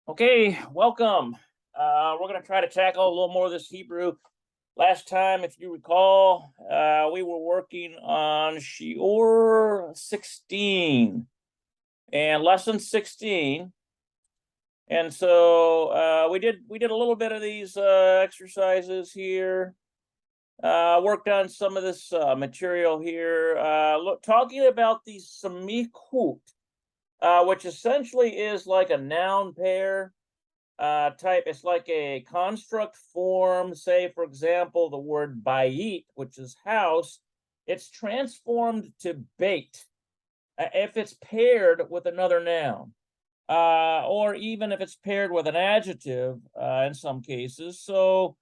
Okay, welcome. We're going to try to tackle a little more of this Hebrew. Last time, if you recall, we were working on Shiur 16 and lesson 16. And so we did a little bit of these exercises here. Worked on some of this material here. Talking about the semikhut, which essentially is like a noun pair type. It's like a construct form. Say, for example, the word bayit, which is house, it's transformed to bait if it's paired with another noun, or even if it's paired with an adjective in some cases. So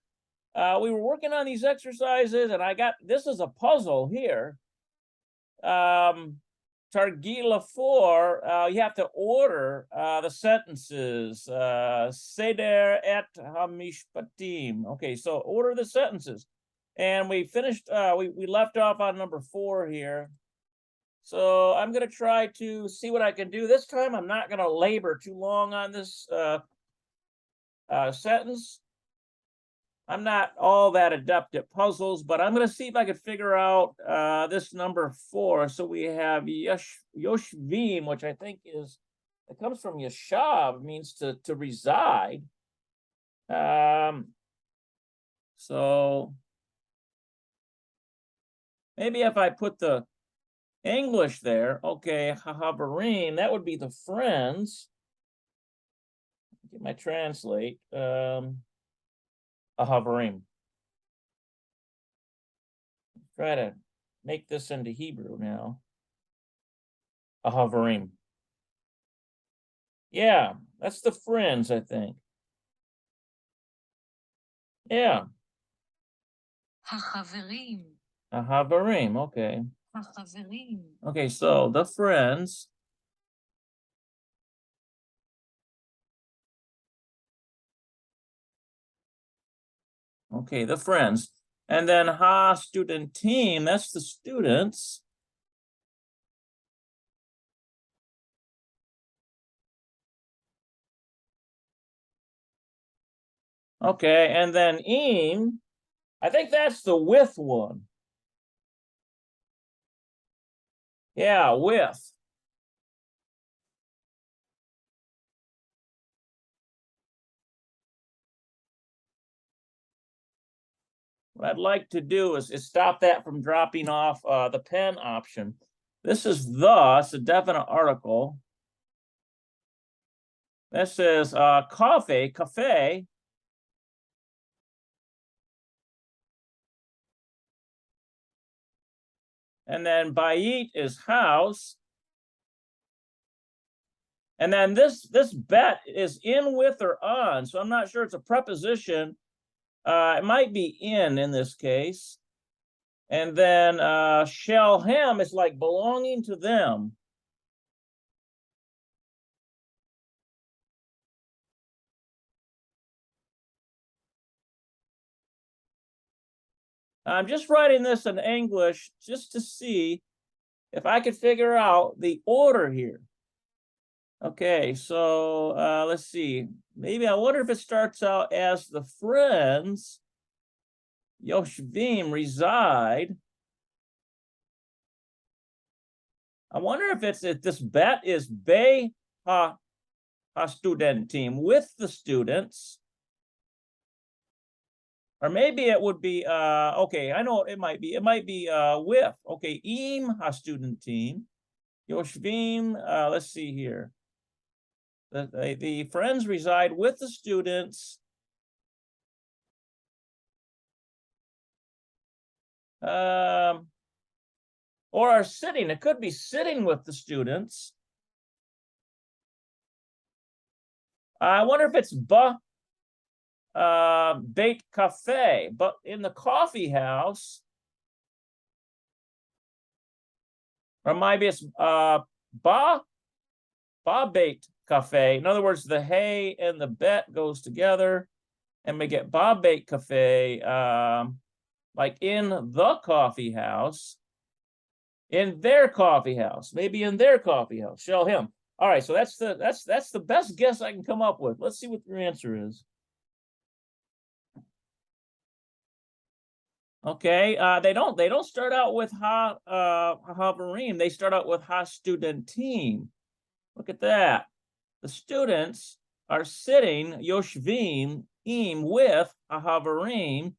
we were working on these exercises, and I got this is a puzzle here. Targila 4, you have to order the sentences. Seder et hamishpatim. Okay, so order the sentences. And we finished, we left off on number 4 here. So I'm going to try to see what I can do. This time I'm not going to labor too long on this sentence. I'm not all that adept at puzzles, but I'm going to see if I could figure out this number 4. So we have yoshvim, which I think is, it comes from yashav, means to reside. So maybe if I put the English there, okay, hahavarim, that would be the friends. Get my translate. Ahavarim. Try to make this into Hebrew now. Ahavarim. Yeah, that's the friends, I think. Yeah. החברים. Ahavarim, okay. החברים. Okay, so the friends. Okay, the friends. And then student team, that's the students. Okay, and then im, I think that's the with one. Yeah, with. What I'd like to do is stop that from dropping off the pen option. This is it's a definite article. This is cafe. And then bayit is house. And then this bet is in, with, or on. So I'm not sure it's a preposition. It might be in this case. And then shelhem is like belonging to them. I'm just writing this in English just to see if I could figure out the order here. Okay, so let's see. Maybe I wonder if it starts out as the friends, yoshvim, reside. I wonder if this bet is be ha studentim, with the students. Or maybe it would be okay, I know it might be with. Okay, im ha studentim, yoshvim, let's see here. The friends reside with the students. Or are sitting. It could be sitting with the students. I wonder if it's bait cafe, but in the coffee house. Or maybe it's ba bait cafe. In other words, the hay and the bet goes together, and we get ba bait cafe, like in the coffee house, in their coffee house, maybe in their coffee house. Show him. All right, so that's the best guess I can come up with. Let's see what your answer is. Okay, they don't start out with havarim. They start out with studentim. Look at that. The students are sitting yoshvim im with havarim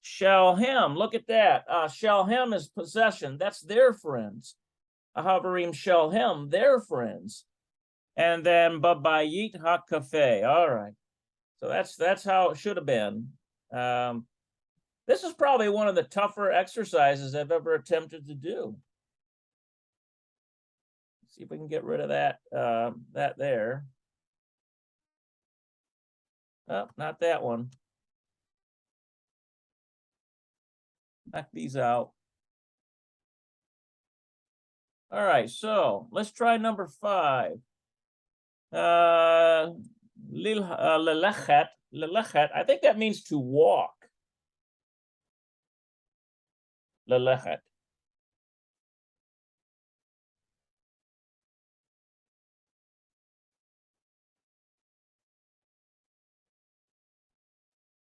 shalhem. Look at that. Shalhem is possession. That's their friends. Havarim shalhem, their friends. And then babayit hakafe. All right. So that's how it should have been. This is probably one of the tougher exercises I've ever attempted to do. Let's see if we can get rid of that that there. Oh, not that one. Knock these out. All right, so let's try number 5. Lelechet. I think that means to walk. Lelechet.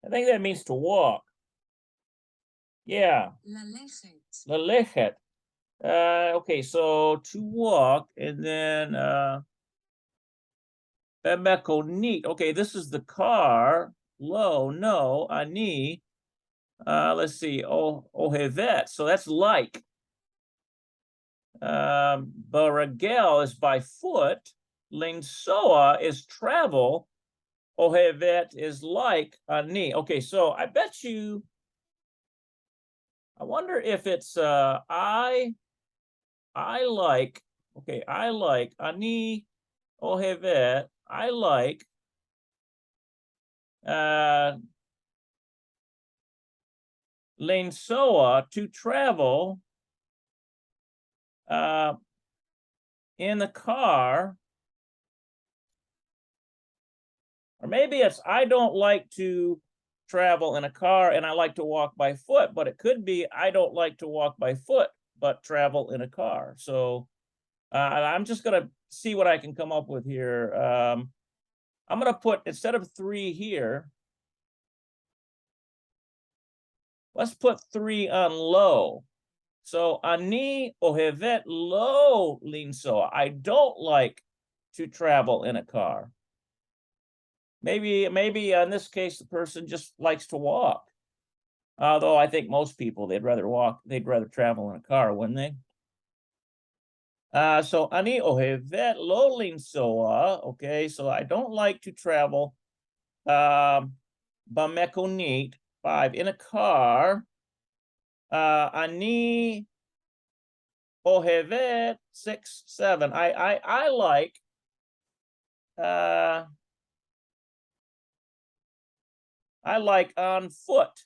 I think that means to walk. Yeah. Lelechet. Okay, so to walk, and then bemekonit. Okay, this is the car. Lo, no, ani. Let's see. Ohevet. So that's like. Baragel is by foot. Lingsoa is travel. Ohevet is like ani. Okay, so I bet you. I wonder if it's I like. Okay, I like ani ohevet. I like Leinsoa to travel in the car. Or maybe it's I don't like to travel in a car and I like to walk by foot, but it could be I don't like to walk by foot, but travel in a car. So I'm just going to see what I can come up with here. I'm going to put, instead of 3 here, let's put 3 on low. So ani ohevet lo linso. I don't like to travel in a car. Maybe in this case, the person just likes to walk. Although I think most people, they'd rather travel in a car, wouldn't they? So ani ohevet lo linsoa. Okay, so I don't like to travel bamekonit 5 in a car. Ani ohevet 6, 7. I like on foot.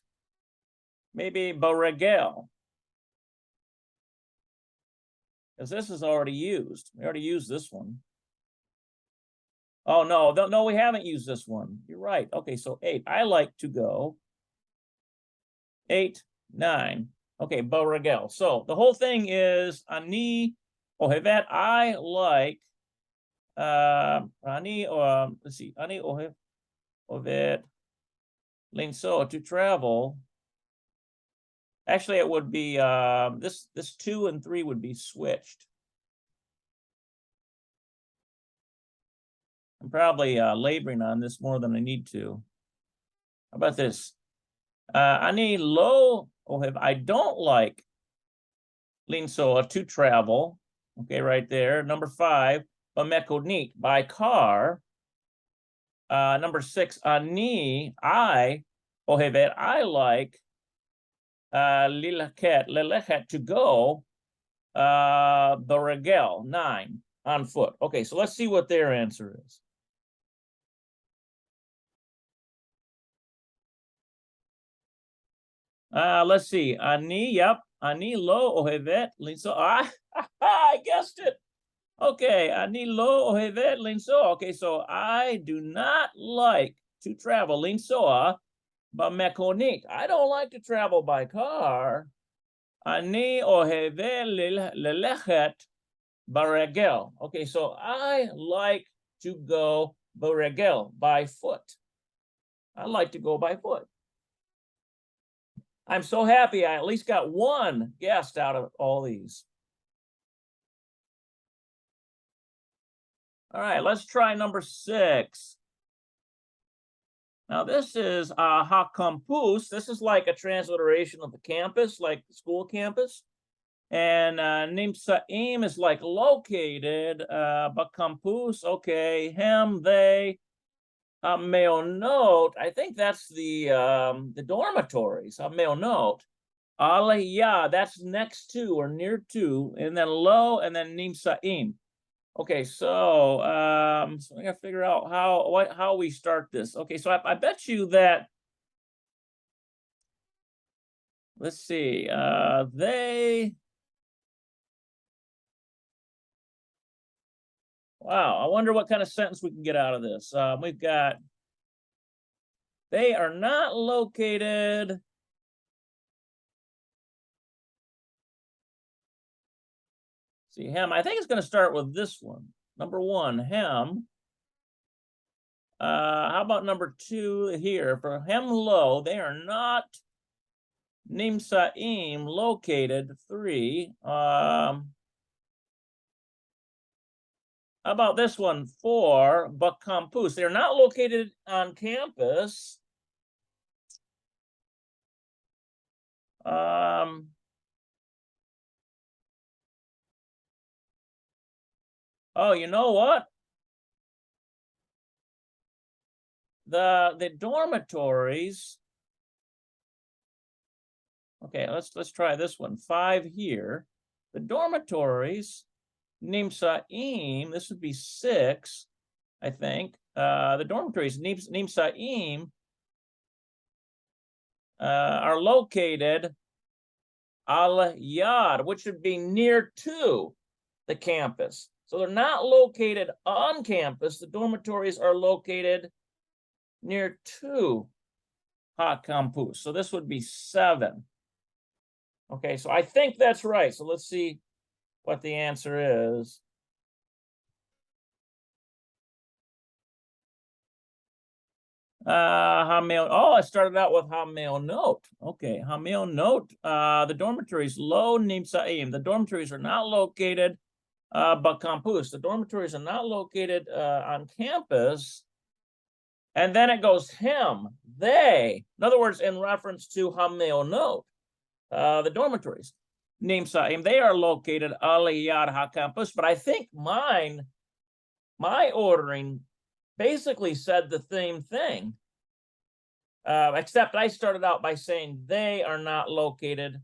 Maybe baregel. Because this is already used. We already used this one. Oh, no, we haven't used this one. You're right. Okay, so 8. I like to go. 8, 9. Okay, baregel. So the whole thing is ani ohevet. I like ani let's see, ani ohevet linso to travel. Actually, it would be this 2 and 3 would be switched. I'm probably laboring on this more than I need to. How about this? Ani lo ohev. I don't like linsoa to travel. Okay, right there. Number 5, bamekonit by car. Number 6, ani I ohevet. I like lelechet to go. Baregel 9 on foot. Okay, so let's see what their answer is. Let's see. Ani, yep. Ani lo ohevet linso. I guessed it. Okay, ani lo ohevet linso. Okay, so I do not like to travel linsoa bamekonit. I don't like to travel by car. Ani ohevet lelechet Baregel. Okay, so I like to go baregel, by foot. I like to go by foot. I'm so happy I at least got one guessed out of all these. All right, let's try number 6. Now this is ha campus. This is like a transliteration of the campus, like the school campus. And Nimsaim is like located, but campus, okay, him, they. Meonot, I think that's the dormitories. Meonot. Aliyah, that's next to or near to, and then lo, and then Nimsaim. Okay, so so I gotta figure out how we start this. Okay, so I bet you that, let's see, they, wow, I wonder what kind of sentence we can get out of this. We've got, they are not located. See, him, I think it's going to start with this one. Number 1, him. How about number 2 here? For him, lo, they are not Nimsaim located. 3. How about this one? 4, but campus. They're not located on campus. Oh, you know what? The dormitories. Okay, let's try this one. 5 here. The dormitories, Nimsaim, this would be 6, I think. The dormitories, Nimsaim, are located al yad, which would be near to the campus. So they're not located on campus. The dormitories are located near to ha campus. So this would be 7. Okay, so I think that's right. So let's see what the answer is. Oh, I started out with Hameonot. Okay, Hameonot. The dormitories, lo Nimsaim. The dormitories are not located but campus. The dormitories are not located on campus. And then it goes him, they. In other words, in reference to Hameonot, the dormitories. Nimsaim, they are located aliyad ha campus. But I think my ordering basically said the same thing. Except I started out by saying they are not located,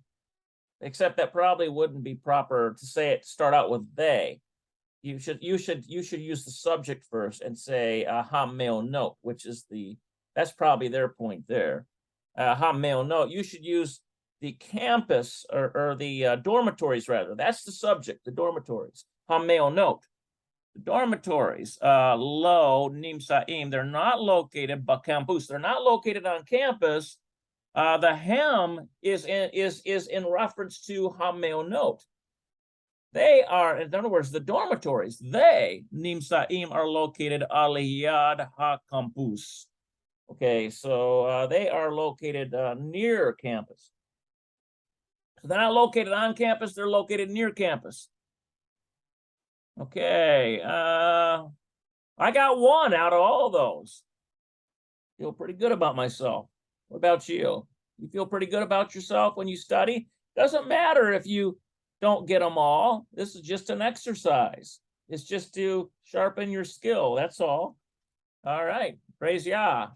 except that probably wouldn't be proper to say it, to start out with they. You should use the subject first and say ha-meonot, which is that's probably their point there. Ha-meonot, you should use the campus or the dormitories rather. That's the subject, the dormitories. Ha-meonot. The dormitories, lo nimsaim, they're not located but campus. They're not located on campus. The hem is in reference to ha-meonot. They are, in other words, the dormitories, they, Nimsaim, are located aliyad ha-campus. Okay, so they are located near campus. So they're not located on campus, they're located near campus. Okay, I got 1 out of all those. Feel pretty good about myself. What about you? You feel pretty good about yourself when you study? Doesn't matter if you don't get them all. This is just an exercise. It's just to sharpen your skill. That's all. All right. Praise Yah.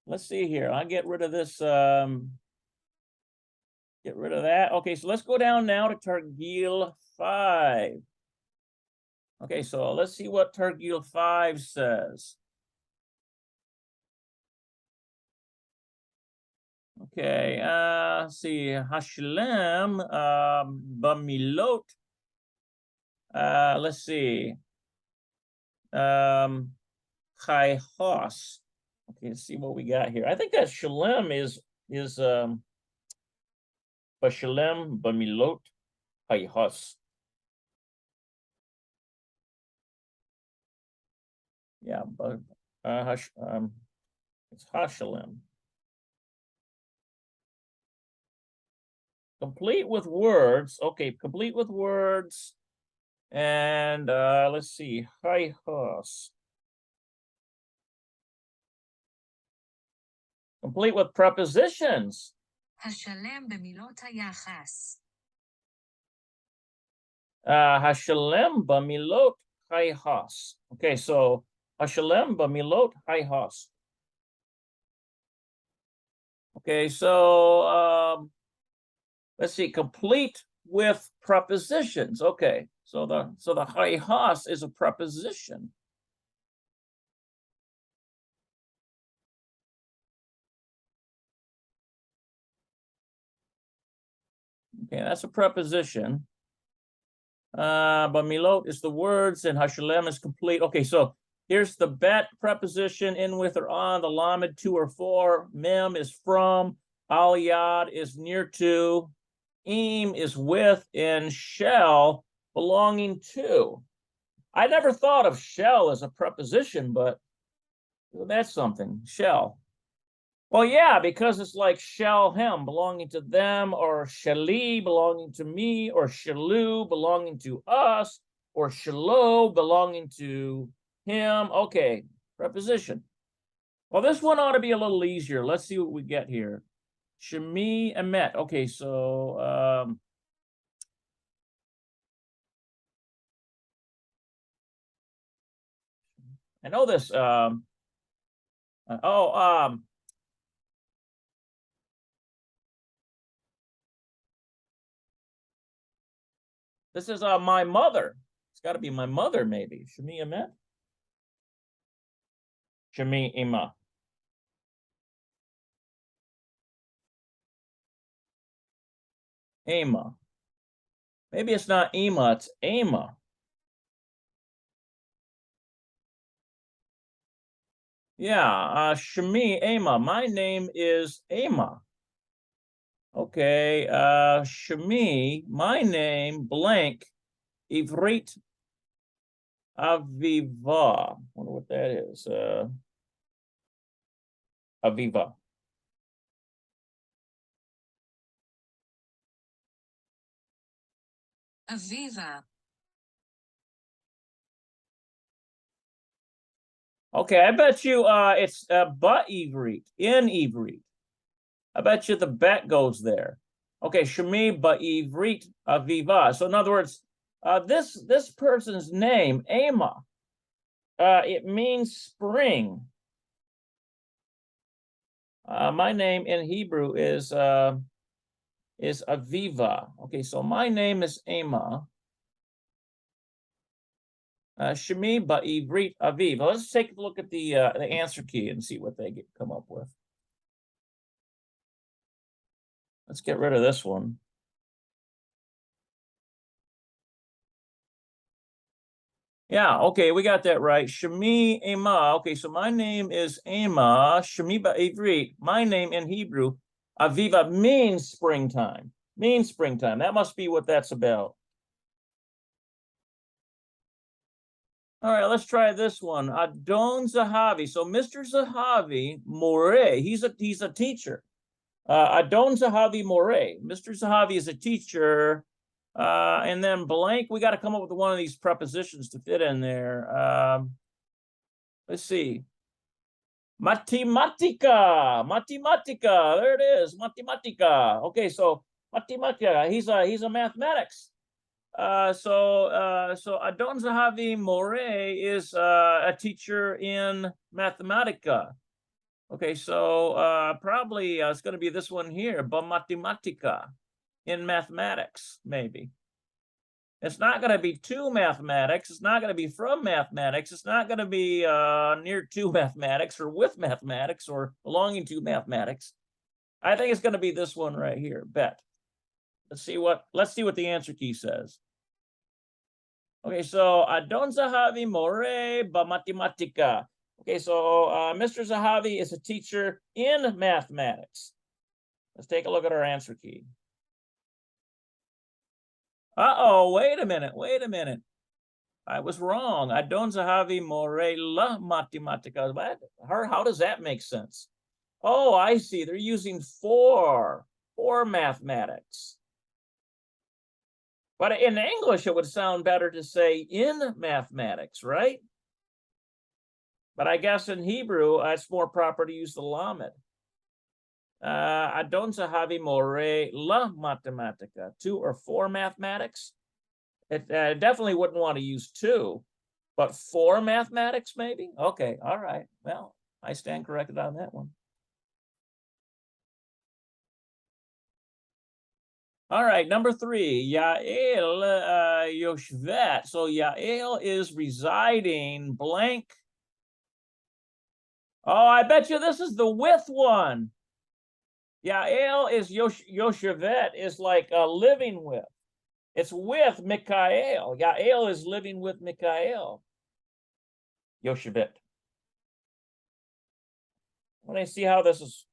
Let's see here. I'll get rid of this. Get rid of that. Okay, so let's go down now to Targil 5. Okay, so let's see what Targil 5 says. Okay, let's see, Hashlem, Bamilot. Let's see. Chayhos. Okay, let's see what we got here. I think that Shalem is Bashalem, Bamilot, Chayhos. Yeah, but it's Hashalim. Complete with words. Okay, complete with words. And let's see. Hi Hos. Complete with prepositions. השלם במילות היחס. Hashalem bamilot hi Hos. Okay, so Hashalem bamilot hi Hos. Okay, so let's see, complete with prepositions. Okay, so the hi Hos is a preposition. Okay, that's a preposition. But milot is the words and hashalem is complete. Okay, so here's the bet preposition, in, with, or on, the lamed, to or for, mem is from, al yad is near to, im is with, and shall belonging to. I never thought of shall as a preposition, but that's something, shall. Well, yeah, because it's like shall him belonging to them, or shali belonging to me, or shalu belonging to us, or shalo belonging to him. Okay, preposition. Well, this one ought to be a little easier. Let's see what we get here. Shemi emet. Okay, so I know this. This is my mother. It's got to be my mother, maybe. Shemi emet. Shemi ima. Ema. Maybe it's not Ema, it's Ema. Yeah, Shemi Ema. My name is Ema. Okay, Shemi, my name, blank, Ivrit Aviva. Wonder what that is. Aviva. Aviva. Okay, I bet you it's but Ivrit, in Ivrit. I bet you the bet goes there. Okay, Shemi ba Ivrit Aviva. So in other words, this person's name, Ema, it means spring. My name in Hebrew is Aviva. Okay, so my name is Ema. Shemi ba'ivrit Aviva. Let's take a look at the answer key and see what they come up with. Let's get rid of this one. Yeah, okay, we got that right. Shemi Ema. Okay, so my name is Ema. Shemi ba'ivrit. My name in Hebrew, Aviva, means springtime. Means springtime. That must be what that's about. All right, let's try this one. Adon Zahavi. So Mr. Zahavi, More, he's a teacher. Adon Zahavi More. Mr. Zahavi is a teacher. And then blank, we got to come up with one of these prepositions to fit in there. Let's see. Matematica. Matematica. There it is. Matematica. Okay, so matematica. He's a mathematics. So Adon Zahavi More is a teacher in Mathematica. Okay, so probably it's going to be this one here, Matematica, in mathematics, maybe. It's not going to be to mathematics. It's not going to be from mathematics. It's not going to be near to mathematics or with mathematics or belonging to mathematics. I think it's going to be this one right here, bet. Let's see what the answer key says. Okay, so Adon Zahavi More b'matematika. Okay, so Mr. Zahavi is a teacher in mathematics. Let's take a look at our answer key. Uh-oh, wait a minute. I was wrong. Adon Zahavi more la matematica. What? How does that make sense? Oh, I see. They're using for mathematics. But in English, it would sound better to say in mathematics, right? But I guess in Hebrew, it's more proper to use the lamed. Adon Zahavi more la matematica. 2 or 4 mathematics. It definitely wouldn't want to use 2, but 4 mathematics maybe? Okay, all right. Well, I stand corrected on that one. All right, number 3, Yael Yoshvet. So Yael is residing blank. Oh, I bet you this is the with one. Yael is Yoshvet is like living with. It's with Mikhail. Yael is living with Mikhail. Yoshvet. Let me see how this is.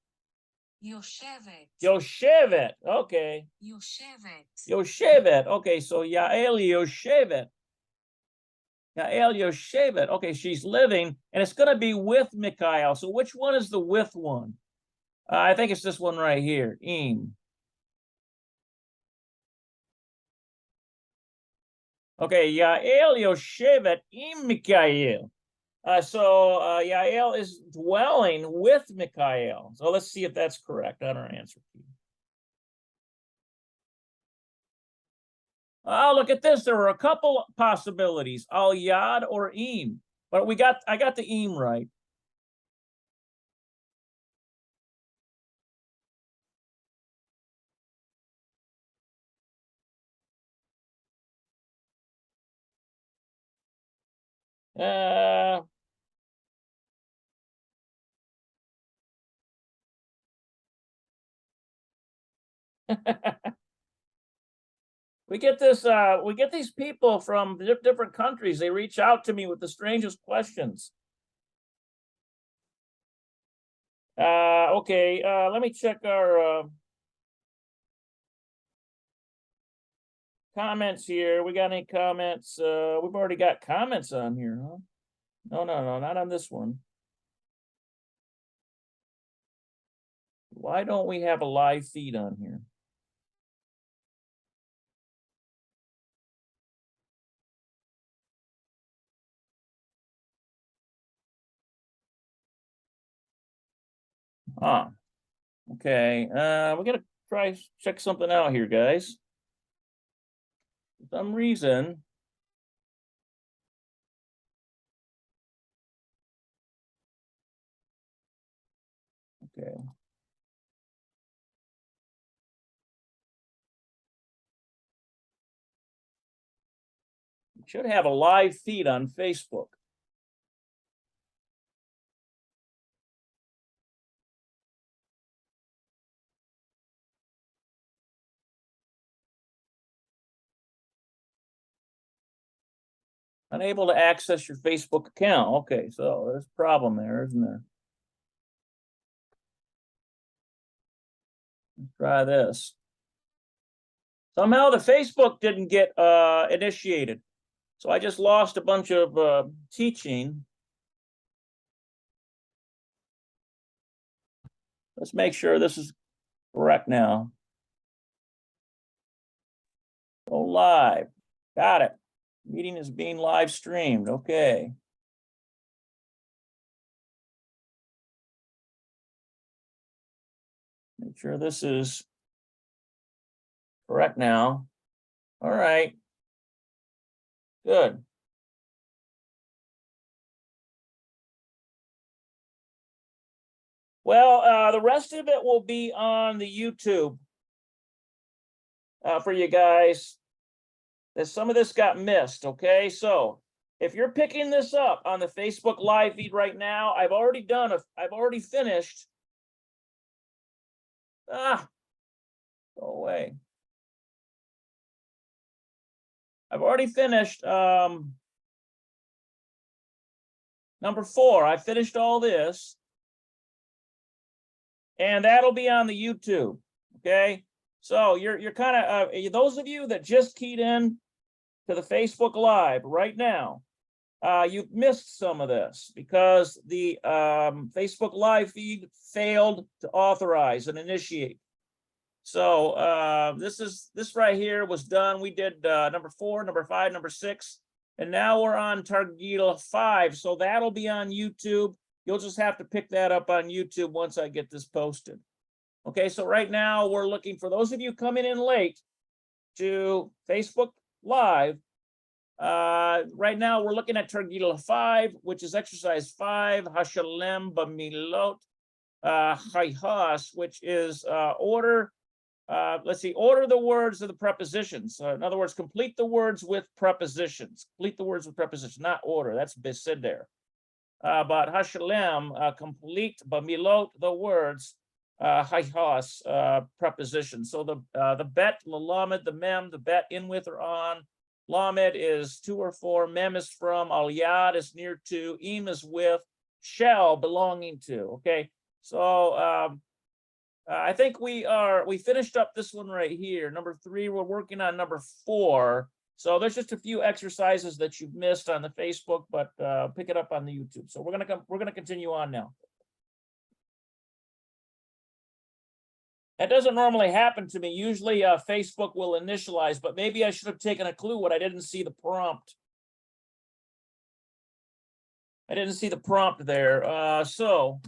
יושבת. Yoshevet. Okay. יושבת. Yoshevet. Okay, so Yael Yoshevet. Yael Yoshevet. Okay, she's living, and it's going to be with Mikhail. So which one is the with one? I think it's this one right here. Im. Okay, Yael Yoshevet im Mikhail. So Yael is dwelling with Mikhail. So let's see if that's correct on our answer key. Oh, look at this. There were a couple possibilities, al yad or im, but I got the im right. We get these people from different countries. They reach out to me with the strangest questions. Okay, let me check our comments here. We got any comments? We've already got comments on here, huh? No, not on this one. Why don't we have a live feed on here? Ah, okay. We gotta try check something out here, guys. For some reason. Okay. We should have a live feed on Facebook. Unable to access your Facebook account. Okay, so there's a problem there, isn't there? Let's try this. Somehow the Facebook didn't get initiated. So I just lost a bunch of teaching. Let's make sure this is correct now. Go live. Got it. Meeting is being live streamed. Okay. Make sure this is correct now. All right. Good. Well, the rest of it will be on the YouTube for you guys. Some of this got missed, okay? So if you're picking this up on the Facebook live feed right now, I've already finished. Go away. I've already finished number 4. I finished all this. And that'll be on the YouTube, okay? So you're kind of those of you that just keyed in to the Facebook Live right now, you've missed some of this because the Facebook Live feed failed to authorize and initiate. So this right here was done. We did number 4, number 5, number 6, and now we're on Targil 5. So that'll be on YouTube. You'll just have to pick that up on YouTube once I get this posted. Okay, so right now we're looking for those of you coming in late to Facebook Live. Right now we're looking at Targil 5, which is exercise 5, Hashalem Bamilot Chayhas, which is order. Let's see, order the words of the prepositions. In other words, complete the words with prepositions. Complete the words with prepositions, not order. That's besider. But Hashalem, complete Bamilot, the words. Chayhas, preposition. So the bet, lamed, the mem, the bet in with or on. Lamed is to or for, mem is from, al yad is near to, im is with, shall belonging to. Okay, so I think we finished up this one right here. Number 3, we're working on number 4. So there's just a few exercises that you've missed on the Facebook, but pick it up on the YouTube. So we're gonna continue on now. That doesn't normally happen to me. Usually Facebook will initialize, but maybe I should have taken a clue when I didn't see the prompt. I didn't see the prompt there. So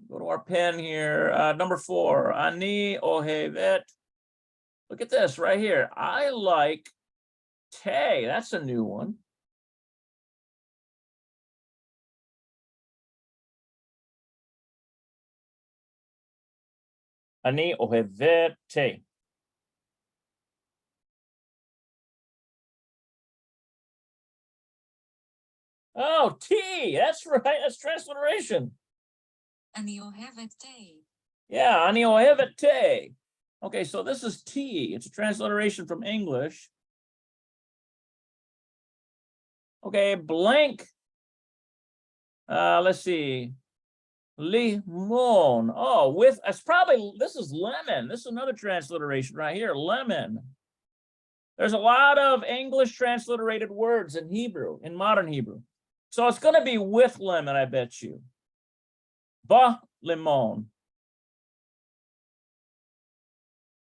go to our pen here. Number 4, Ani ohevet. Look at this right here. I like te. That's a new one. Ani ohevet te. Oh, T. That's right. That's transliteration. אני אוהבת תה. Yeah, ani ohevet te. Okay, so this is T. It's a transliteration from English. Okay, blank. Let's see. Limon. Oh, with it's probably this is lemon. This is another transliteration right here. Lemon. There's a lot of English transliterated words in Hebrew, in modern Hebrew. So it's going to be with lemon, I bet you. Ba limon.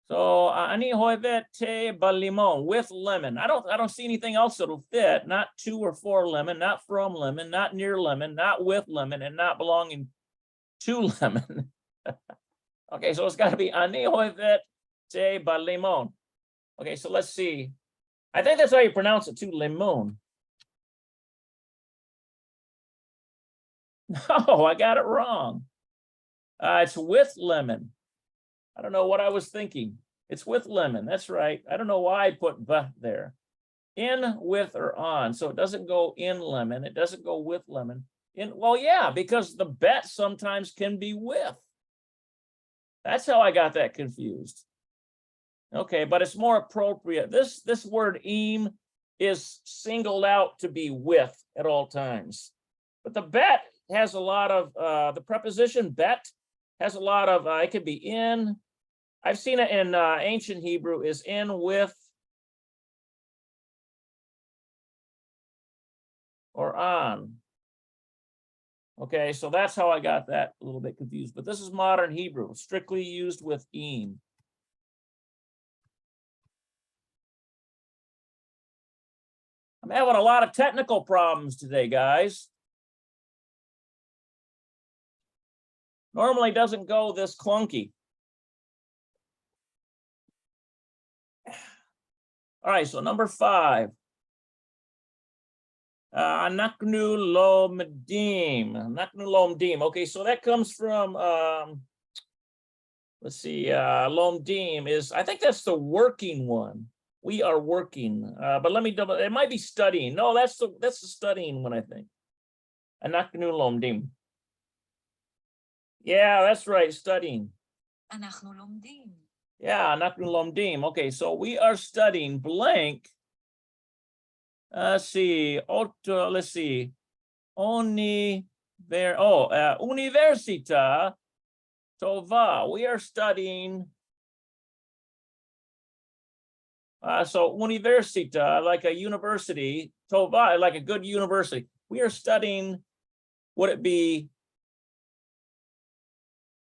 So ani hoivet te ba limon, with lemon. I don't see anything else that'll fit. Not to or for lemon, not from lemon, not near lemon, not with lemon, and not belonging to lemon. Okay, so it's got to be ani hoivet te ba limon. Okay, so let's see. I think that's how you pronounce it too, limon. No, I got it wrong. It's with lemon. I don't know what I was thinking. It's with lemon. That's right. I don't know why I put the there. In, with, or on. So it doesn't go in lemon. It doesn't go with lemon. Well, yeah, because the bet sometimes can be with. That's how I got that confused. Okay, but it's more appropriate. This word im is singled out to be with at all times. But the bet has a lot of, the preposition bet has a lot of, it could be in. I've seen it in ancient Hebrew is in, with, or on. Okay, so that's how I got that a little bit confused. But this is modern Hebrew, strictly used with im. I'm having a lot of technical problems today, guys. Normally doesn't go this clunky. All right, so number 5. Anaknu lomdim. Anaknu lomdim. Okay, so that comes from, let's see, lomdim is, I think that's the working one. We are working, but let me double, it might be studying. No, that's the studying one, I think. Anaknu lomdim. Yeah, that's right, studying. אנחנו לומדים. Yeah, anaknu lomdim. Okay, so we are studying blank. Let's see. Let's see. Universita Tova. We are studying So universita, like a university, tova, like a good university. We are studying, would it be,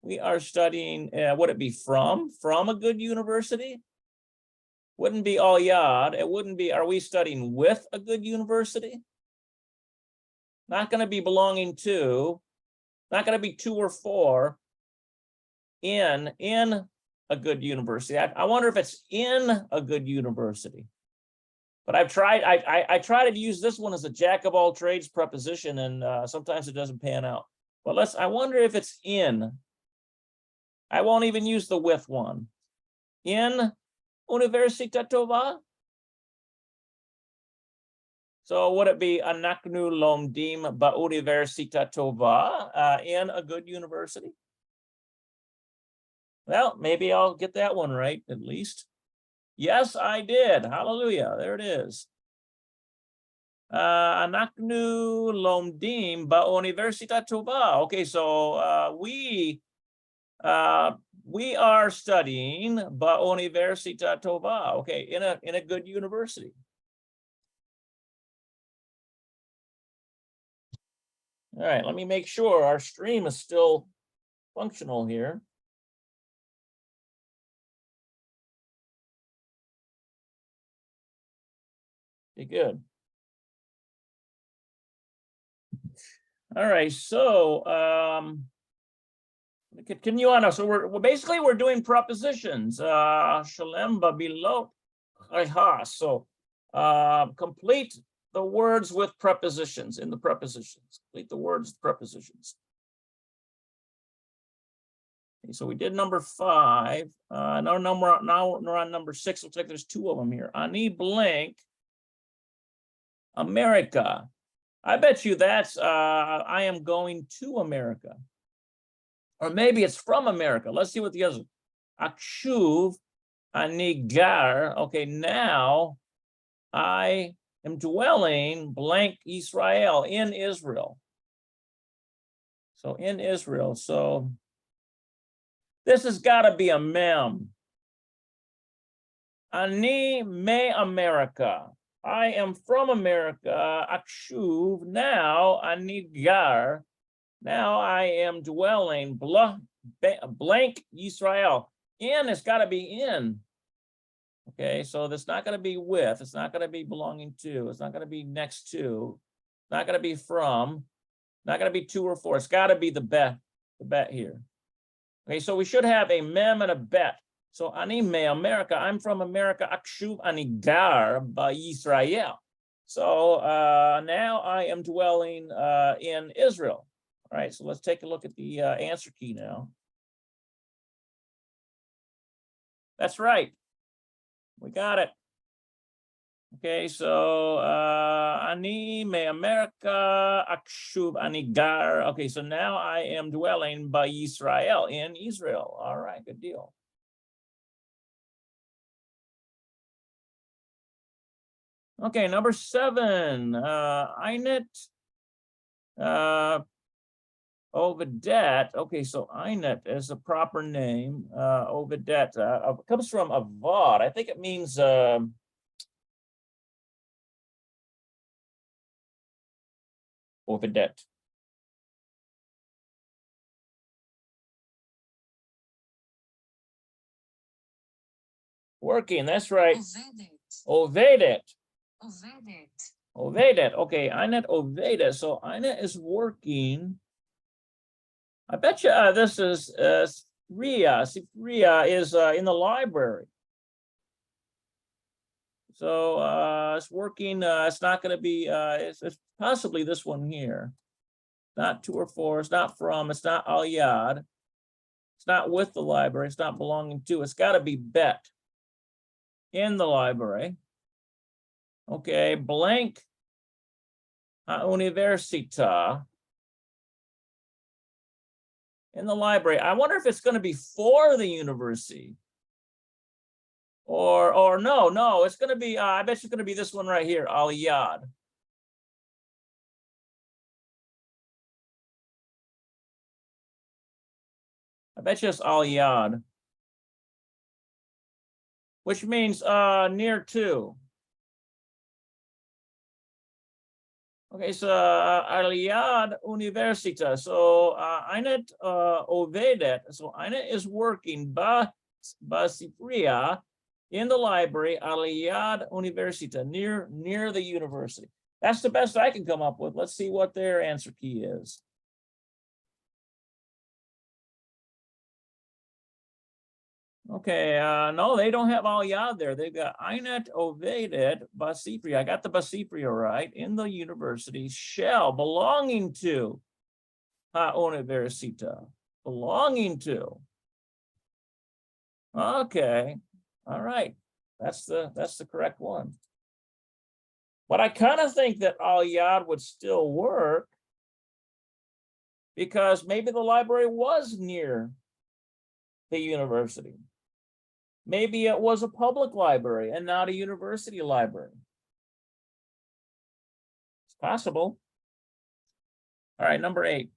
we are studying, would it be from a good university? Wouldn't be al yad. It wouldn't be, are we studying with a good university? Not going to be belonging to, not going to be to or for, in a good university. I wonder if it's in a good university. But I've tried, I try to use this one as a jack of all trades preposition, and sometimes it doesn't pan out. But I wonder if it's in. I won't even use the with one. In Universitat Tova? So would it be Anaknu Lomdim Ba'Universitat Tova, in a good university? Well, maybe I'll get that one right, at least. Yes, I did. Hallelujah. There it is. Anaknu Lomdim Ba'Universitat Tova. Okay, so we are studying Ba'Universitat Tova. Okay, in a good university. All right, let me make sure our stream is still functional here. Okay, good. All right, so continue on. So we're basically doing prepositions. Shalem babilot. So complete the words with prepositions in the prepositions. Complete the words with prepositions. Okay, so we did number 5. Now we're on number 6. Looks like there's 2 of them here. Ani blank America. I bet you that's I am going to America. Or maybe it's from America. Let's see what the other. Akshuv ani gar. Okay, now I am dwelling blank Israel, in Israel. So in Israel. So this has got to be a mem. Ani me America. I am from America. Akshuv. Now ani gar. Now I am dwelling blank Israel. In has got to be in. Okay, so that's not going to be with. It's not going to be belonging to. It's not going to be next to. It's not going to be from. Not going to be to or for. It's got to be the bet here. Okay, so we should have a mem and a bet. So ani me America. I'm from America. Akshuv ani gar ba Israel. So now I am dwelling in Israel. All right, so let's take a look at the answer key now. That's right. We got it. Okay, so ani me America akshuv ani gar. Okay, so now I am dwelling by Israel, in Israel. All right, good deal. Okay, number 7. Einet Ovidet. Okay, so Einet is a proper name. Ovidet comes from avad. I think it means Ovidet. Working, that's right. Ovedet. Ovedet. Okay, Einet Ovedet. So Einet is working. I bet you this is Ria. See, Ria is in the library. So it's working. It's not going to be. It's possibly this one here. Not to or for. It's not from. It's not al yad. It's not with the library. It's not belonging to. It's got to be bet. In the library. Okay, blank universita. In the library. I wonder if it's going to be for the university. Or no, it's going to be, I bet it's going to be this one right here, al yad. I bet you it's al yad. which means near to. Okay, so Aliyad Universita. So Eine Ovedet. So Eine is working Basifria in the library Aliyad Universita, near the university. That's the best I can come up with. Let's see what their answer key is. Okay, no, they don't have Aliyad there. They've got Einet Ovedet Basifria. I got the Basifria right, in the university, shell belonging to Ha Universita. Belonging to. Okay, all right. That's the correct one. But I kind of think that Aliyad would still work because maybe the library was near the university. Maybe it was a public library and not a university library. It's possible. All right, number 8.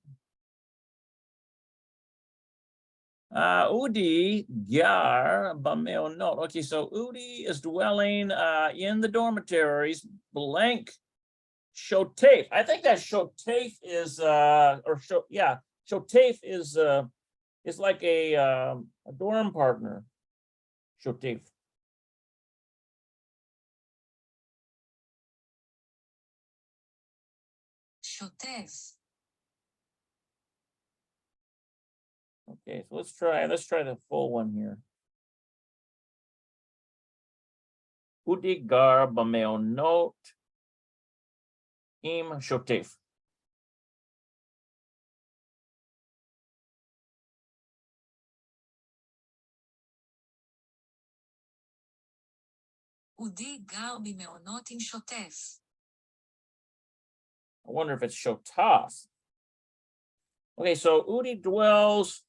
Udi Gyar Bameonot. Okay, so Udi is dwelling in the dormitories, blank Shotef. I think that Shotef is Shotef is like a dorm partner. Shotef. שוטף. Okay, so let's try the full one here. Udi Gar Bameonot Im Shotef. אודי גר במעונות עם שוטף. I wonder if it's Shotaf. Okay, so Udi dwells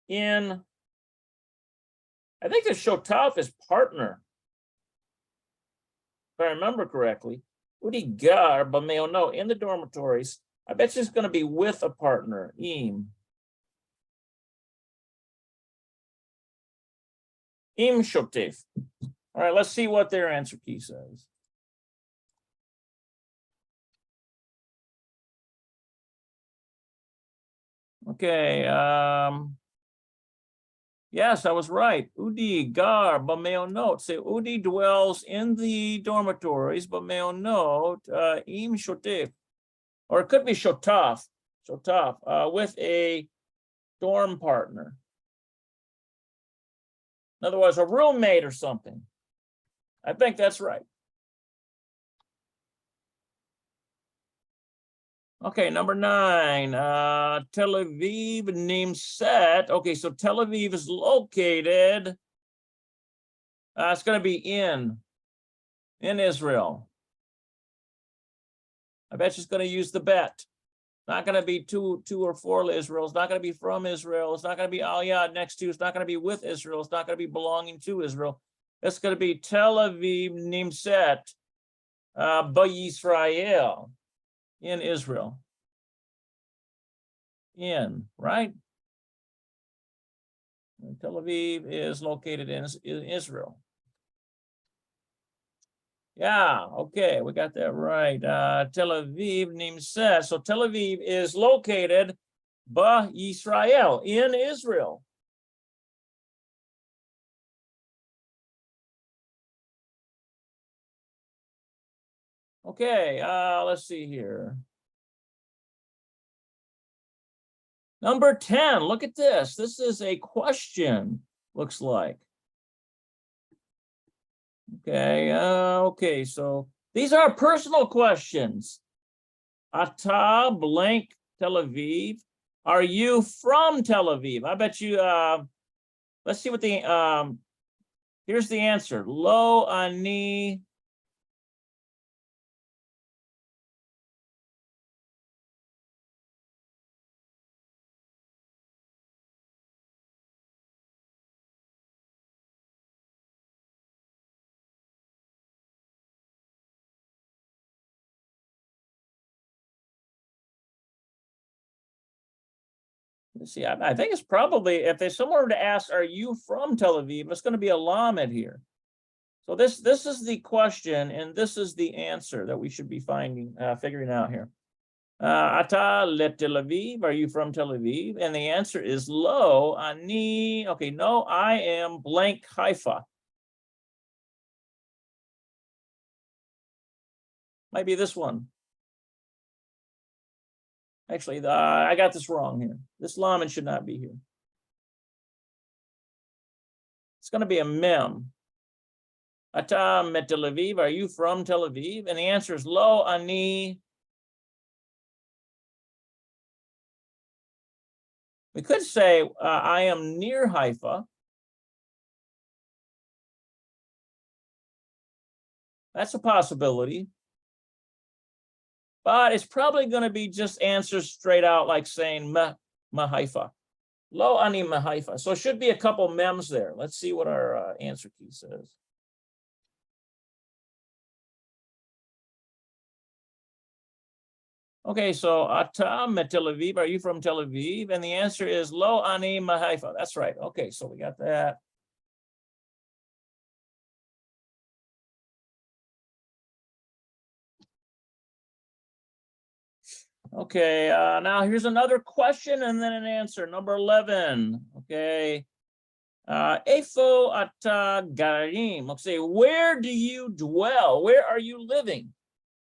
in, I think the Shotaf is partner. If I remember correctly. Udi Gar Bameonot in the dormitories. I bet she's going to be with a partner. Im Shotef. All right, let's see what their answer key says. Okay, yes, I was right. Udi Gar Bameonot. Say Udi dwells in the dormitories, Bameonot Im Shotef. Or it could be Shotaf, with a dorm partner. In other words, a roommate or something. I think that's right. Okay, number 9, Tel Aviv Nimset. Okay, so Tel Aviv is located, it's going to be in Israel. I bet she's going to use the bet. Not going to be to or for Israel. It's not going to be from Israel. It's not going to be Aliyad next to. It's not going to be with Israel. It's not going to be belonging to Israel. It's going to be Tel Aviv Nimset B'Yisrael, in Israel. In, right? And Tel Aviv is located in Israel. Yeah, okay, we got that right. Tel Aviv Nimset. So Tel Aviv is located B'Yisrael, in Israel. Okay, let's see here. Number 10, look at this. This is a question, looks like. Okay, okay, so these are personal questions. Ata blank Tel Aviv. Are you from Tel Aviv? I bet you, let's see what the, here's the answer. Lo ani. Let's see, I think it's probably, if there's someone to ask, are you from Tel Aviv? It's going to be a lamed here. So this is the question, and this is the answer that we should be figuring out here. Ata le Tel Aviv, are you from Tel Aviv? And the answer is lo ani. Okay, no, I am blank Haifa. Might be this one. Actually, I got this wrong here. This laman should not be here. It's going to be a mem. Ata met Tel Aviv, are you from Tel Aviv? And the answer is lo ani. We could say I am near Haifa. That's a possibility. But it's probably going to be just answers straight out, like saying ma Haifa. Lo ani ma Haifa. So it should be a couple mems there. Let's see what our answer key says. Okay, so Ata met Tel Aviv, are you from Tel Aviv? And the answer is lo ani ma Haifa. That's right. Okay, so we got that. Okay, now here's another question and then an answer. Number 11. Okay. Efo ata garim. Okay, where do you dwell? Where are you living?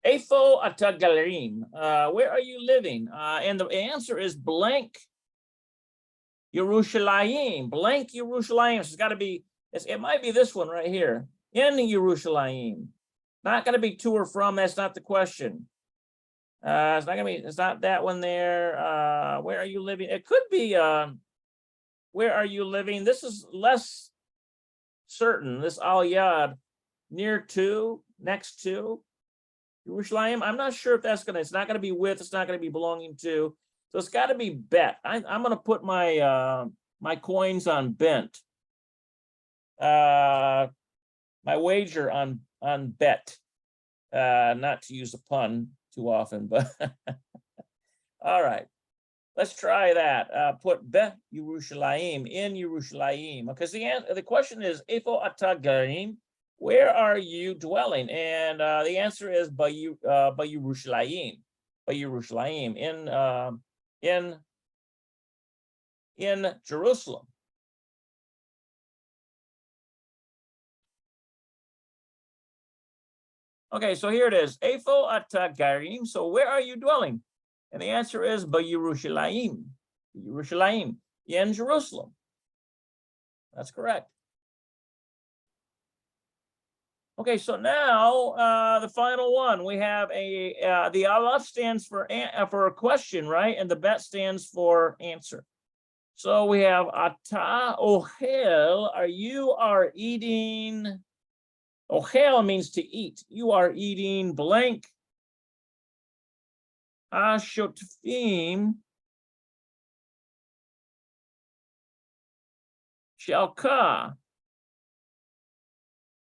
Efo ata garim. Where are you living? And the answer is blank Yerushalayim. Blank Yerushalayim. So it's got to be, it might be this one right here. In Yerushalayim. Not going to be to or from. That's not the question. It's not gonna be, it's not that one there. Where are you living? It could be where are you living? This is less certain. This al yad, near to, next to Yerushalayim. I'm not sure if that's it's not gonna be with, it's not gonna be belonging to. So it's gotta be bet. I'm gonna put my my coins on bent. My wager on bet. Not to use a pun too often, but all right, let's try that. Put be Yerushalayim, in Yerushalayim, because the question is Efo ata garim, where are you dwelling? And the answer is by Yerushalayim, in Jerusalem. Okay, so here it is. Efo ata garim. So where are you dwelling? And the answer is Yerushalayim. Yerushalayim, in Jerusalem. That's correct. Okay, so now the final one. We have the aleph stands for a question, right? And the bet stands for answer. So we have ata ohel. You are eating. Ochel means to eat. You are eating blank. Ashotfim shelka.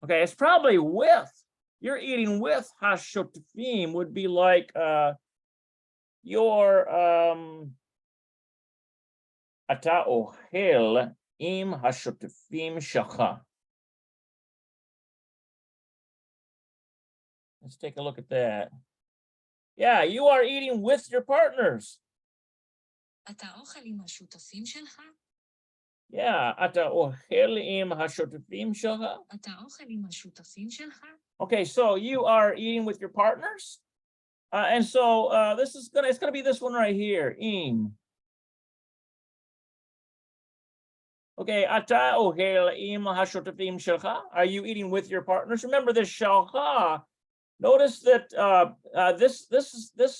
Okay, it's probably with. You're eating with hashotfim would be like your ata ochel im hashotfim shalcha. Let's take a look at that. Yeah, you are eating with your partners. אתה אוכל עם השותפים שלך? Yeah, אתה אוכל עם השותפים שלך? אתה אוכל עם השותפים שלך? Okay, so you are eating with your partners? And so this is it's gonna be this one right here, im. Okay, ata ohel im hashotafim shelcha. Are you eating with your partners? Remember this shelcha. Notice that this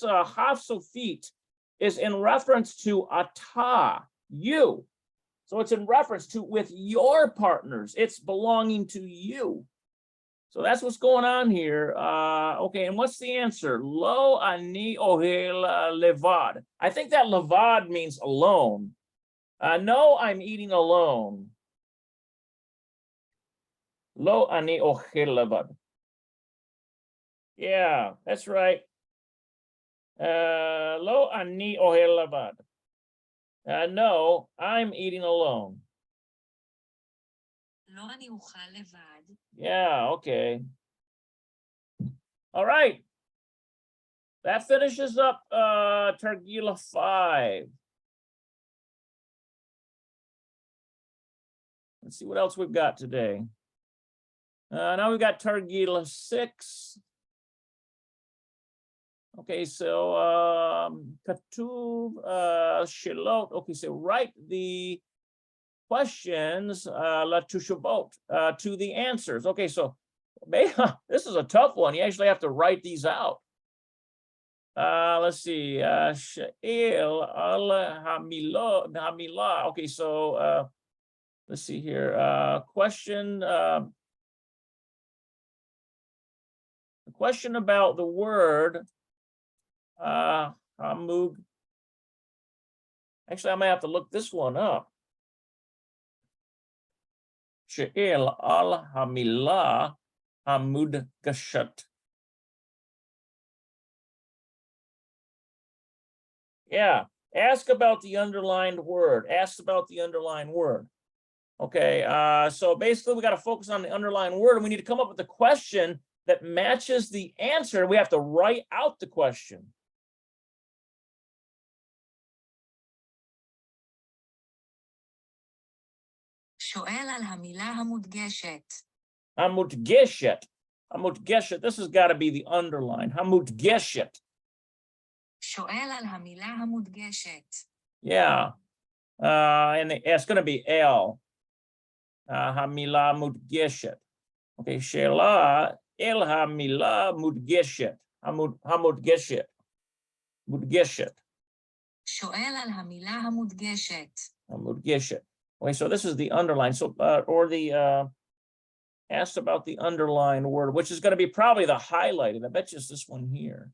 hafsofit is in reference to ata, you. So it's in reference to with your partners. It's belonging to you. So that's what's going on here. Okay, and what's the answer? Lo ani ohel levad. I think that levad means alone. No, I'm eating alone. Lo ani ohel levad. Yeah, that's right. Lo ani ohel levad. No, I'm eating alone. לא אני אוכל לבד. Yeah, okay. All right. That finishes up Targila 5. Let's see what else we've got today. Now we've got Targila 6. Okay, so Katuv Shilot. Okay, so write the questions Latushavot to the answers. Okay, so this is a tough one. You actually have to write these out. Let's see. Sha'il al Hamilah. Okay, so let's see here. Question. The question about the word Hamug. Actually, I may have to look this one up. She'el al Hamilah Hamud Gashat. Yeah, ask about the underlined word. Ask about the underlined word. Okay, so basically we got to focus on the underlined word, and we need to come up with a question that matches the answer. We have to write out the question. שואל על המילה המודגשת. Hamutgeshet. Hamutgeshet. This has got to be the underline. Hamutgeshet. שואל על המילה המודגשת. Yeah. And it's going to be L. Hamila mudgeshet. Okay, Sheila El Hamila mudgeshet. Hamudgeshet. Mudgeshet. שואל על המילה המודגשת. Mudgeshet. Okay, so this is the underline. So, or the asked about the underlined word, which is going to be probably the highlighted. I bet you it's this one here.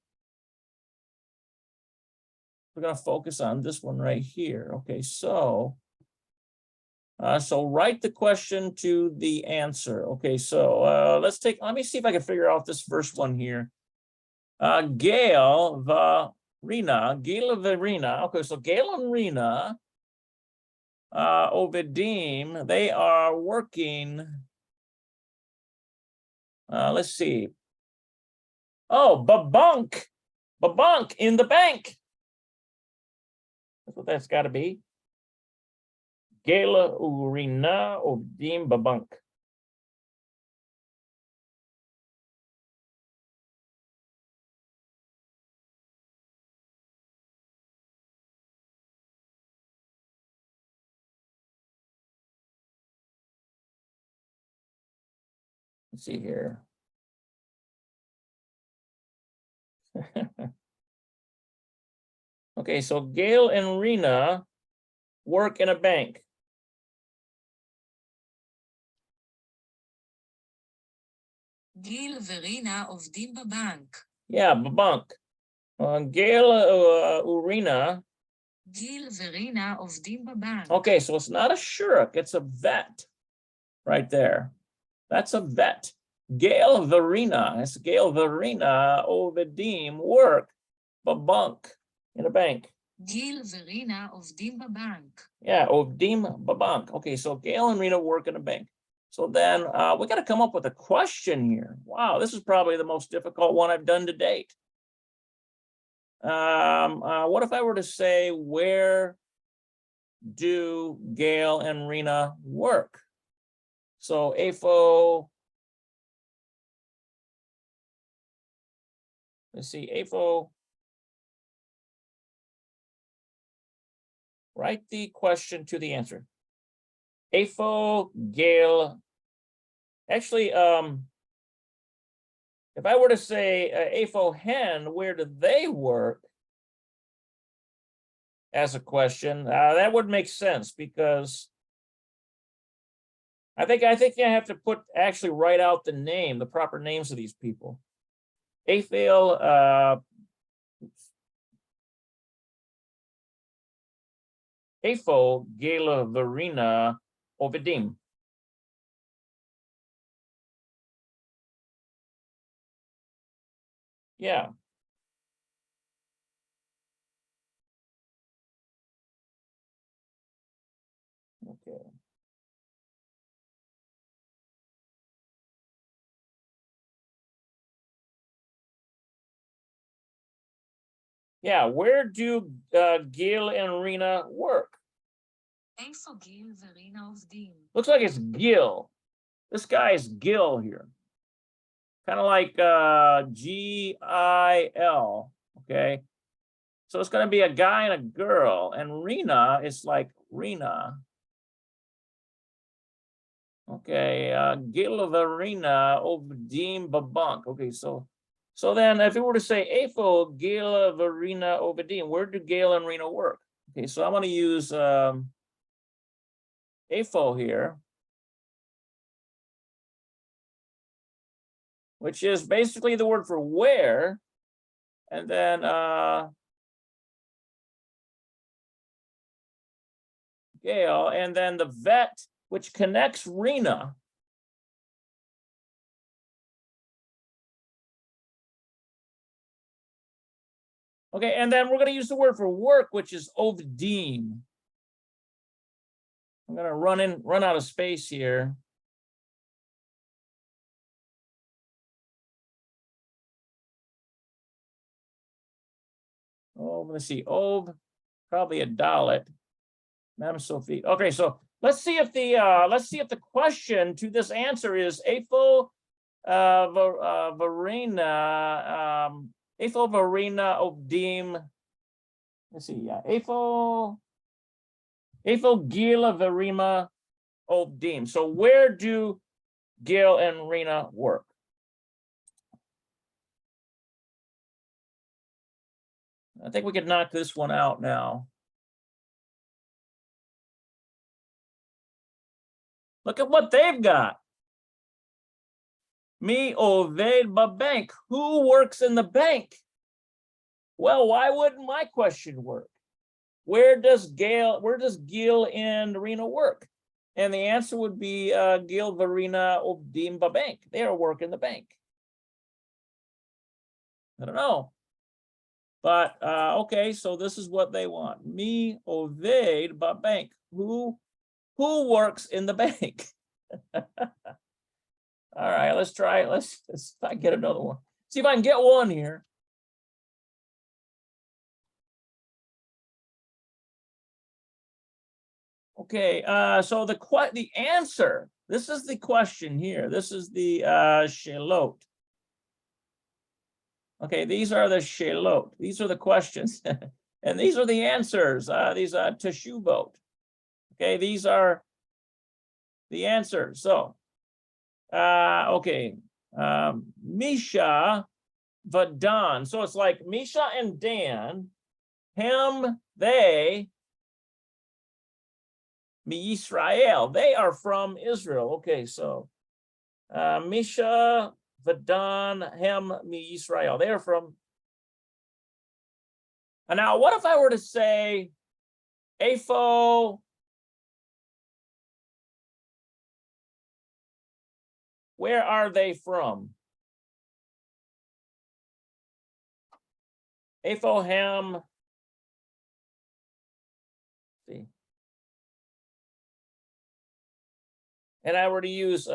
We're going to focus on this one right here. Okay, so write the question to the answer. Okay, so let me see if I can figure out this first one here. Gail, Verena. Okay, so Gail and Rena, Ovidim, they are working. Let's see. Oh, babunk in the bank. That's what that's got to be. Gala Urina Ovidim babunk. Let's see here. Okay, so Gail and Rena work in a bank. גיל ורינה עובדים בבנק. Yeah, babunk. Gail, Urina. גיל ורינה עובדים בבנק. Okay, so it's not a shuruk, it's a vet right there. That's a vet. Gail Verena. It's Gail Verena Ovidim work babunk in a bank. גיל ורינה עובדים בבנק. Yeah, Ovidim babunk. Okay, so Gail and Rena work in a bank. So then we got to come up with a question here. Wow, this is probably the most difficult one I've done to date. What if I were to say, where do Gail and Rena work? So AFO, let's see, AFO, write the question to the answer. AFO, Gail, actually, if I were to say AFO hen, where do they work? As a question, that would make sense because I think I have to actually write out the name, the proper names of these people. AFO, AFO, Gala, Verena, Ovidim. Yeah. Okay. Yeah, where do Gil and Rena work? איפה גיל ורינה עובדים? Looks like it's Gil. This guy is Gil here. Kind of like G-I-L, okay? So it's going to be a guy and a girl, and Rena is like Rena. Okay, Gil Verena Obdim Babunk. Okay, so then if we were to say Afo Gil Verena Obedim, where do Gail and Rena work? Okay, so I'm going to use Afo here, which is basically the word for where, and then Gail, and then the vet, which connects Rena. Okay, and then we're going to use the word for work, which is ovdim. I'm going to run out of space here. Oh, let's see. Ov, probably a dalet. Madam Sophie. Okay, so let's see if the question to this answer is Afo Verena Afo Verena Obdim. Let's see, yeah. Afo Gila Verima Obdim. So where do Gil and Rena work? I think we could knock this one out now. Look at what they've got. Me Oved Bank. Who works in the bank? Well, why wouldn't my question work? Where does Gil and Rena work? And the answer would be Gil Verena Ovdim Bank. They are working the bank. I don't know. But okay, so this is what they want. Me Oved Bank. Who works in the bank? All right, let's try it. Let's get another one. See if I can get one here. Okay, so the answer, this is the question here. This is the shelot. Okay, these are the shelot. These are the questions. And these are the answers. These are teshuvot. Okay, these are the answers. So, okay, Misha, Vadan. So it's like Misha and Dan, him, they, Mi Israel. They are from Israel. Okay, so Misha, Vadan, Hem, Mi Israel. They are from. And now, what if I were to say, Afo, where are they from? Afo, Hem. See. And I were to use you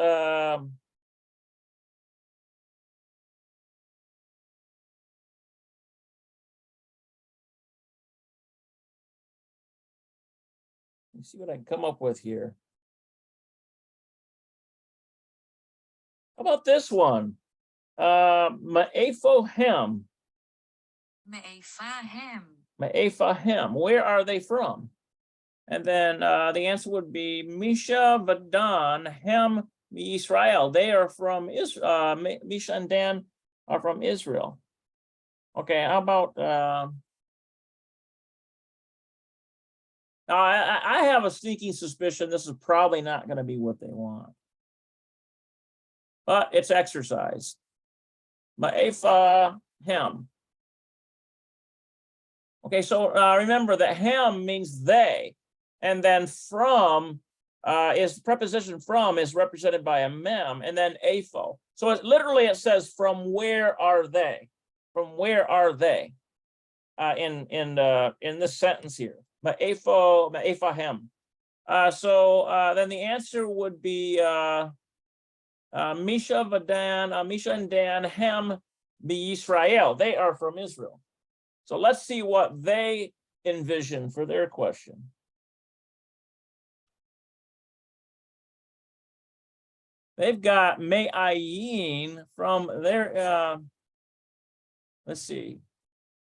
see what I can come up with here. How about this one? Ma'afo Hem. מאיפה הם? Where are they from? And then the answer would be Misha Vadan Hem Israel. They are from Israel. Misha and Dan are from Israel. Okay, how about now I have a sneaking suspicion this is probably not going to be what they want. But it's exercise. Ma'efa Hem. Okay, so remember that Hem means they. And then from is preposition from is represented by a mem, and then afo. So it says from where are they? From where are they? In this sentence here. Ma'afo hem. So then the answer would be Misha Vadan, Misha and Dan Hem be Israel. They are from Israel. So let's see what they envision for their question. They've got me'ayin from their, let's see,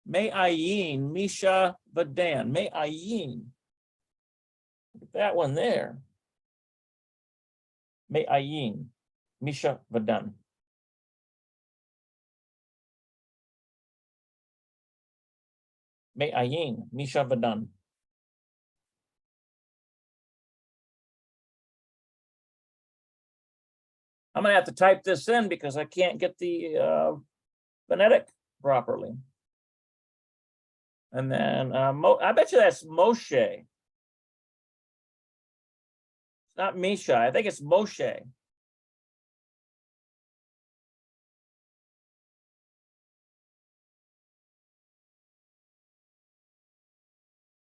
me'ayin, Misha Vadan, me'ayin. Look at that one there. Me'ayin, Misha Vadan. Me'ayin, Misha Vadan. I'm gonna have to type this in because I can't get the phonetic properly. And then I bet you that's Moshe. It's not Misha. I think it's Moshe.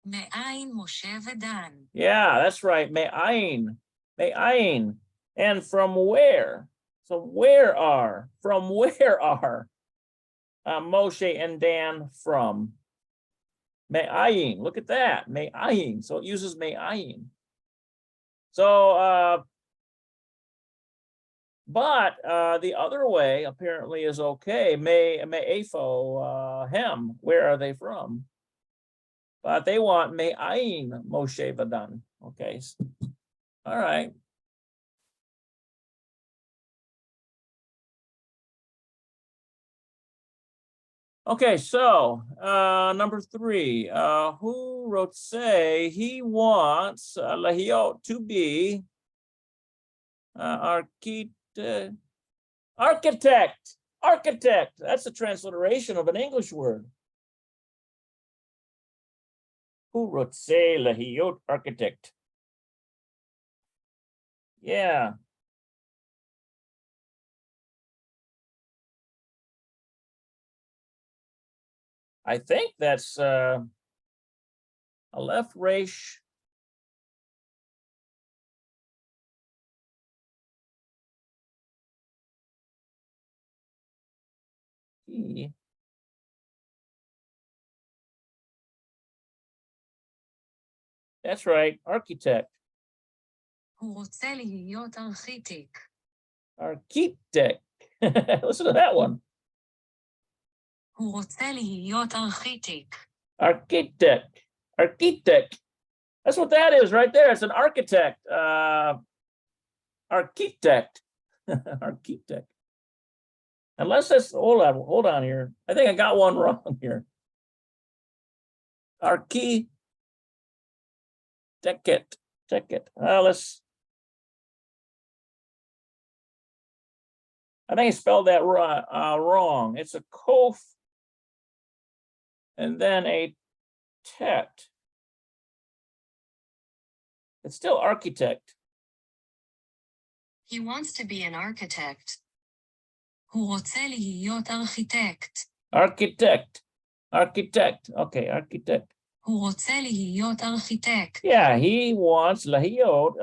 מאין משה ודן. Yeah, that's right. Me'ayin. Me'ayin. And from where? So where are? From where are Moshe and Dan from? Me'ayin. Look at that. Me'ayin. So it uses me'ayin. So but the other way apparently is okay. Me'efo hem. Where are they from? But they want me'ayin Moshe Vadan. Okay. All right. Okay, so number 3, who wrote say he wants Lahiot to be architect. Architect. That's a transliteration of an English word. Who wrote say Lahiot architect? Yeah. I think that's a left resh. That's right, architect. הוא רוצה להיות ארכיטקט. Architect. Listen to that one. הוא רוצה להיות ארכיטקט. Architect. Architect. That's what that is right there. It's an architect. Architect. Architect. Unless that's, hold on here. I think I got one wrong here. Architect. Let's. I think I spelled that wrong. It's a kof and then a tet. It's still architect. He wants to be an architect. הוא רוצה להיות ארכיטקט. Architect. Architect. Okay, architect. הוא רוצה להיות ארכיטקט. Yeah, he wants lahiot.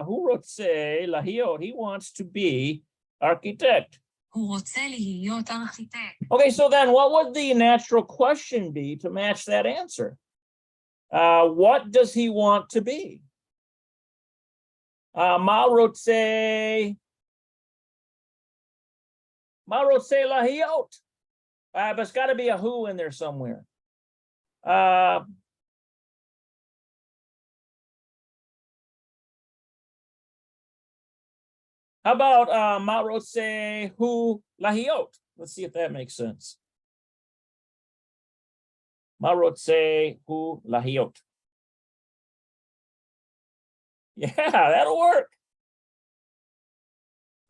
Who wrote say lahiot? He wants to be architect. הוא רוצה להיות ארכיטקט. Okay, so then what would the natural question be to match that answer? What does he want to be? Ma rotse lahiot. But it's got to be a who in there somewhere. How about ma rotse hu lahiot? Let's see if that makes sense. Ma rotse hu lahiot. Yeah, that'll work.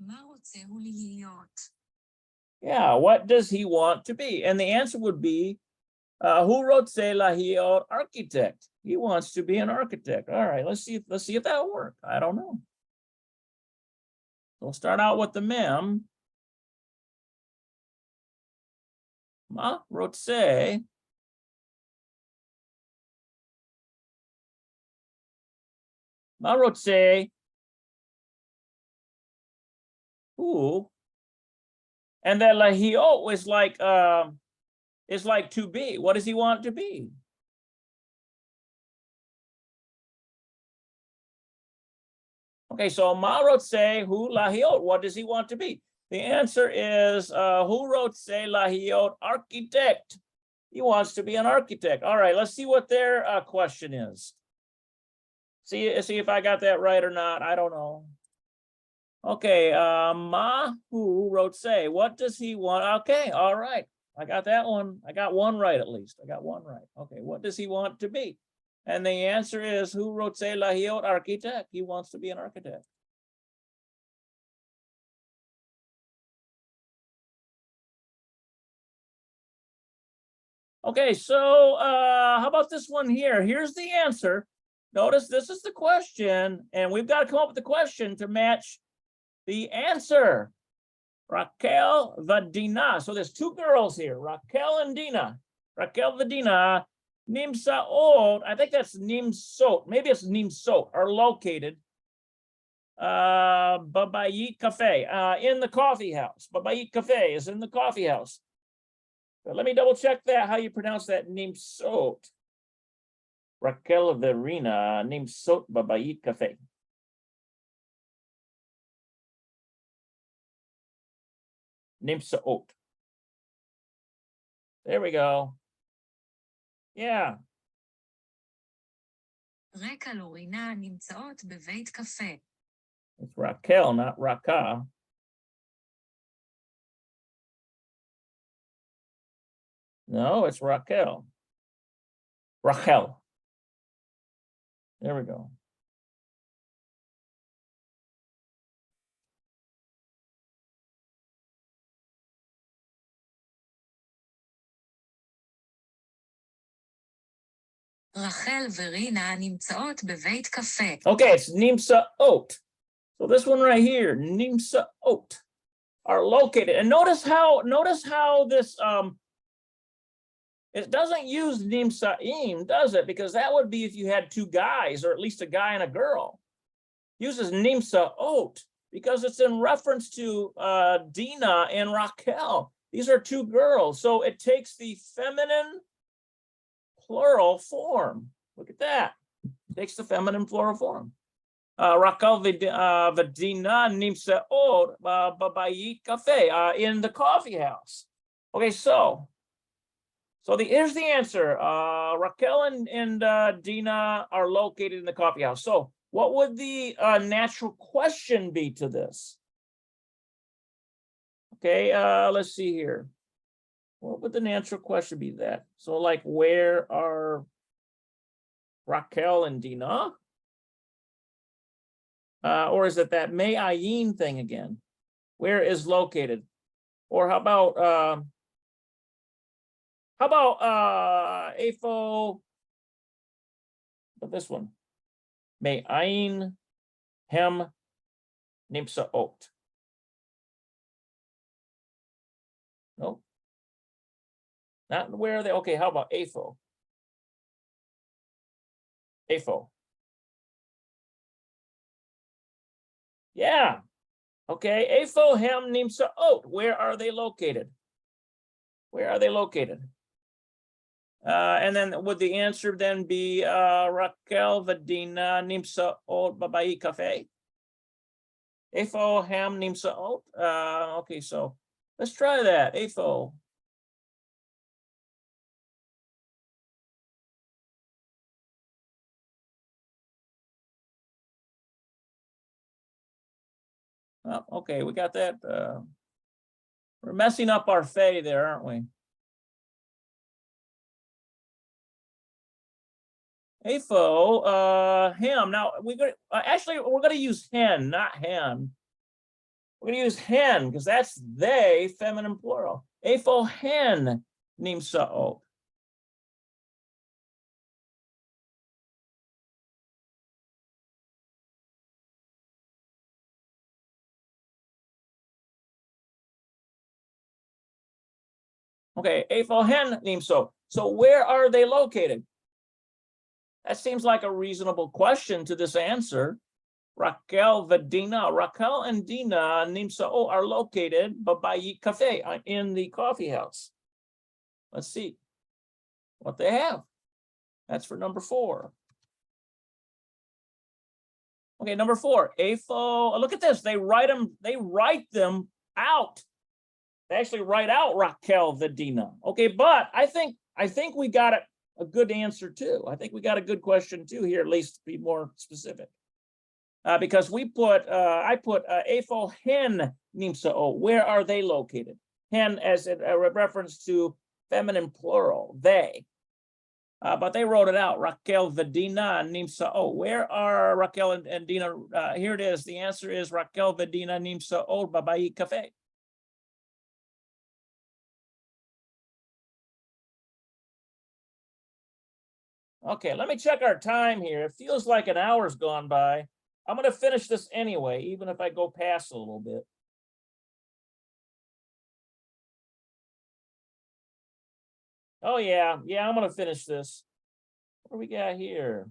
מה רוצה הוא להיות? Yeah, what does he want to be? And the answer would be, who wrote say lahiot architect? He wants to be an architect. All right, let's see if that'll work. I don't know. We'll start out with the mem. Ma wrote say. Ma wrote say. Who? And that lahiot was like is like to be. What does he want to be? Okay, so Ma Rotse Hu Lahiot. What does he want to be? The answer is Hu Rotse Lahiot, architect. He wants to be an architect. All right, let's see what their question is. See if I got that right or not. I don't know. Okay, Ma Hu Rotse. What does he want? Okay, all right. I got that one. I got one right at least. I got one right. Okay, what does he want to be? And the answer is Hu Rotse Lahiot, architect. He wants to be an architect. Okay, so how about this one here? Here's the answer. Notice this is the question, and we've got to come up with the question to match the answer. Raquel Vadina. So there's two girls here, Raquel and Dina. Raquel Vadina, Nimsaot, I think that's Nimsot, maybe it's Nimsot, are located Babayit Cafe, in the coffee house. Babayit Cafe is in the coffee house. But let me double check that, how you pronounce that, Nimsot. Raquel Verina, Nimsot Babayit Cafe. Nimsaot. There we go. Yeah. רקע לורינה נמצאות בבית קפה. It's Raquel, not Raka. No, it's Raquel. Rachel. There we go. רחל ורינה נמצאות בבית קפה. Okay, it's Nimsaot. So this one right here, Nimsaot, are located. And notice how this it doesn't use Nimsaim, does it? Because that would be if you had two guys, or at least a guy and a girl. It uses Nimsaot because it's in reference to Dina and Raquel. These are two girls. So it takes the feminine plural form. Look at that. It takes the feminine plural form. Raquel Vadina Nimsaot Babayit Cafe, in the coffee house. Okay, so here's the answer. Raquel and Dina are located in the coffee house. So what would the natural question be to this? Okay, let's see here. What would the natural question be that? So like, where are Raquel and Dina? Or is it that Me'ayin thing again? Where is located? Or how about Afo, this one? Me'ayin hem nimsaot. Nope. Not where are they? Okay, how about Afo? Afo. Yeah. Okay, Afo hem nimsaot. Where are they located? Where are they located? And then would the answer then be Raquel Vadina Nimsaot Babayit Cafe? Afo ham Nimsaot. Okay, so let's try that. Afo. Oh, okay, we got that. We're messing up our Fey there, aren't we? Afo, him. Now we're gonna use hen, not hen. We're gonna use hen because that's they, feminine plural. Afo hen nimsaot. Okay, Afo hen nimsaot. So where are they located? That seems like a reasonable question to this answer. Raquel Vadina, Raquel and Dina Nimsaot are located Babayit Cafe, in the coffee house. Let's see what they have. That's for number 4. Okay, number 4, AFO. Look at this. They write them out. They actually write out Raquel Vedina. Okay, but I think we got a good answer too. I think we got a good question too here, at least to be more specific. Because I put AFO hen nimsao. Where are they located? Hen as a reference to feminine plural, they. But they wrote it out. Raquel Vedina nimsao. Where are Raquel and Dina? Here it is. The answer is Raquel Vedina nimsao babai cafe. Okay, let me check our time here. It feels like an hour's gone by. I'm going to finish this anyway, even if I go past a little bit. Oh, yeah, I'm going to finish this. What do we got here?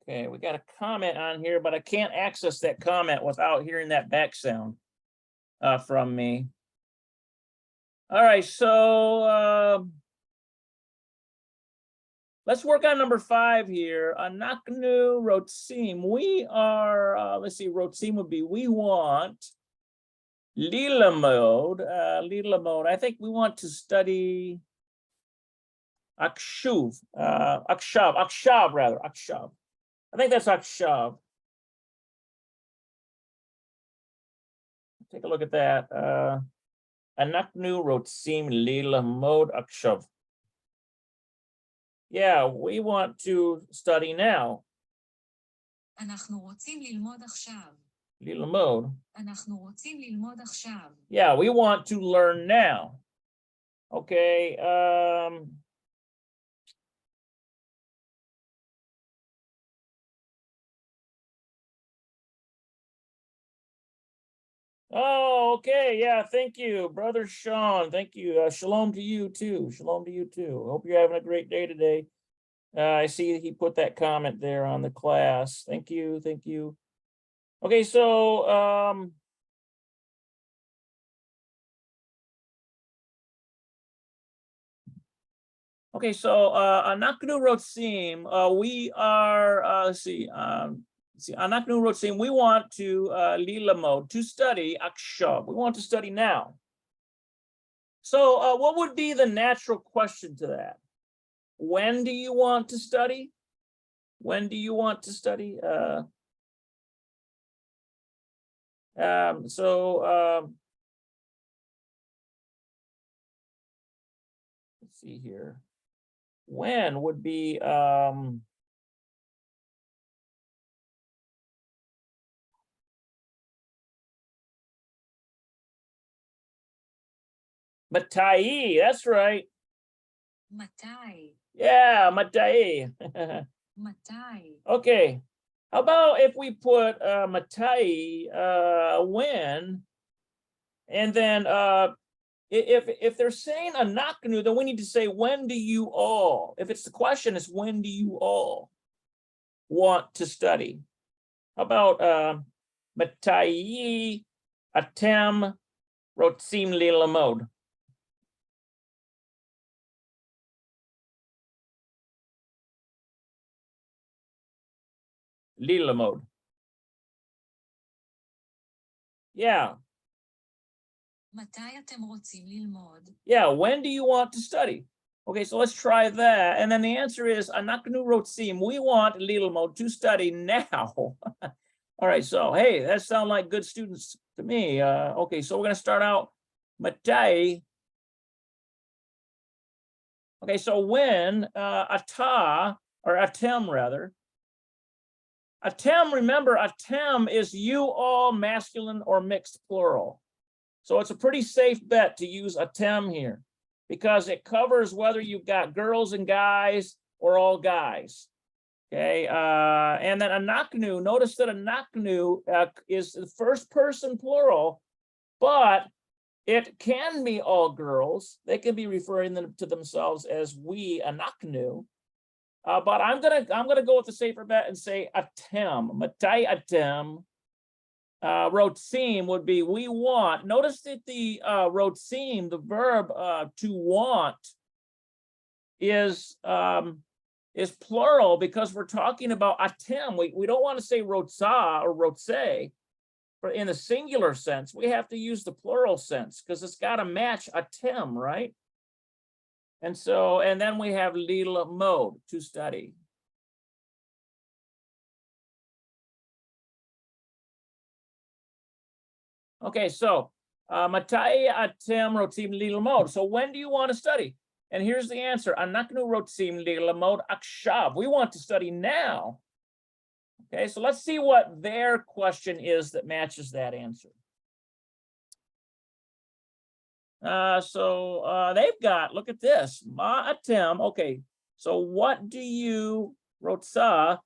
Okay, we got a comment on here, but I can't access that comment without hearing that back sound from me. All right, so let's work on number 5 here. Anaknu Rotsim. We are, let's see, Rotsim would be we want Lilamode. Lilamode. I think we want to study Akshav rather. Akshav. I think that's Akshav. Take a look at that. Anaknu Rotsim Lilamode Akshav. Yeah, we want to study now. אנחנו רוצים ללמוד עכשיו. ללמוד. אנחנו רוצים ללמוד עכשיו. Yeah, we want to learn now. Okay. Oh, okay. Yeah, thank you, Brother Sean. Thank you. Shalom to you too. Shalom to you too. Hope you're having a great day today. I see he put that comment there on the class. Thank you. Thank you. Okay, so Anaknu Rotsim, we are let's see, Anaknu Rotsim, we want to Lilamod, to study Akshav. We want to study now. So what would be the natural question to that? When do you want to study? When do you want to study? Let's see here. When would be Matai, that's right. מתי? Yeah, Matai. מתי? Okay. How about if we put Matai when, and then if they're saying Anaknu, then we need to say when do you all? If it's the question, is when do you all want to study? How about Matai atem rotzim lilamod? Lilamod. Yeah. מתי אתם רוצים ללמוד? Yeah, when do you want to study? Okay, so let's try that. And then the answer is Anaknu rotzim. We want Lilmod to study now. All right, so hey, that sounds like good students to me. Okay, so we're going to start out Matai. Okay, so when ata, or atem rather. Atem, remember, atem is you all, masculine or mixed plural. So it's a pretty safe bet to use atem here because it covers whether you've got girls and guys or all guys. Okay, and then anaknu, notice that anaknu is the first person plural, but It can be all girls. They can be referring to themselves as we, anaknu. But I'm gonna go with the safer bet and say atem. Matai atem. Rotzim would be we want. Notice that the rotzim, the verb to want, is plural because we're talking about atem. We don't want to say rotza or rotse. But in the singular sense, we have to use the plural sense because it's got to match atem, right? And so, and then we have lila mode, to study. Okay, so matai atem rotzim lila mode. So when do you want to study? And here's the answer: anaknu rotzim lila mode akshav. We want to study now. Okay, so let's see what their question is that matches that answer. They've got, look at this, ma'atem. Okay, so what do you, rotsa,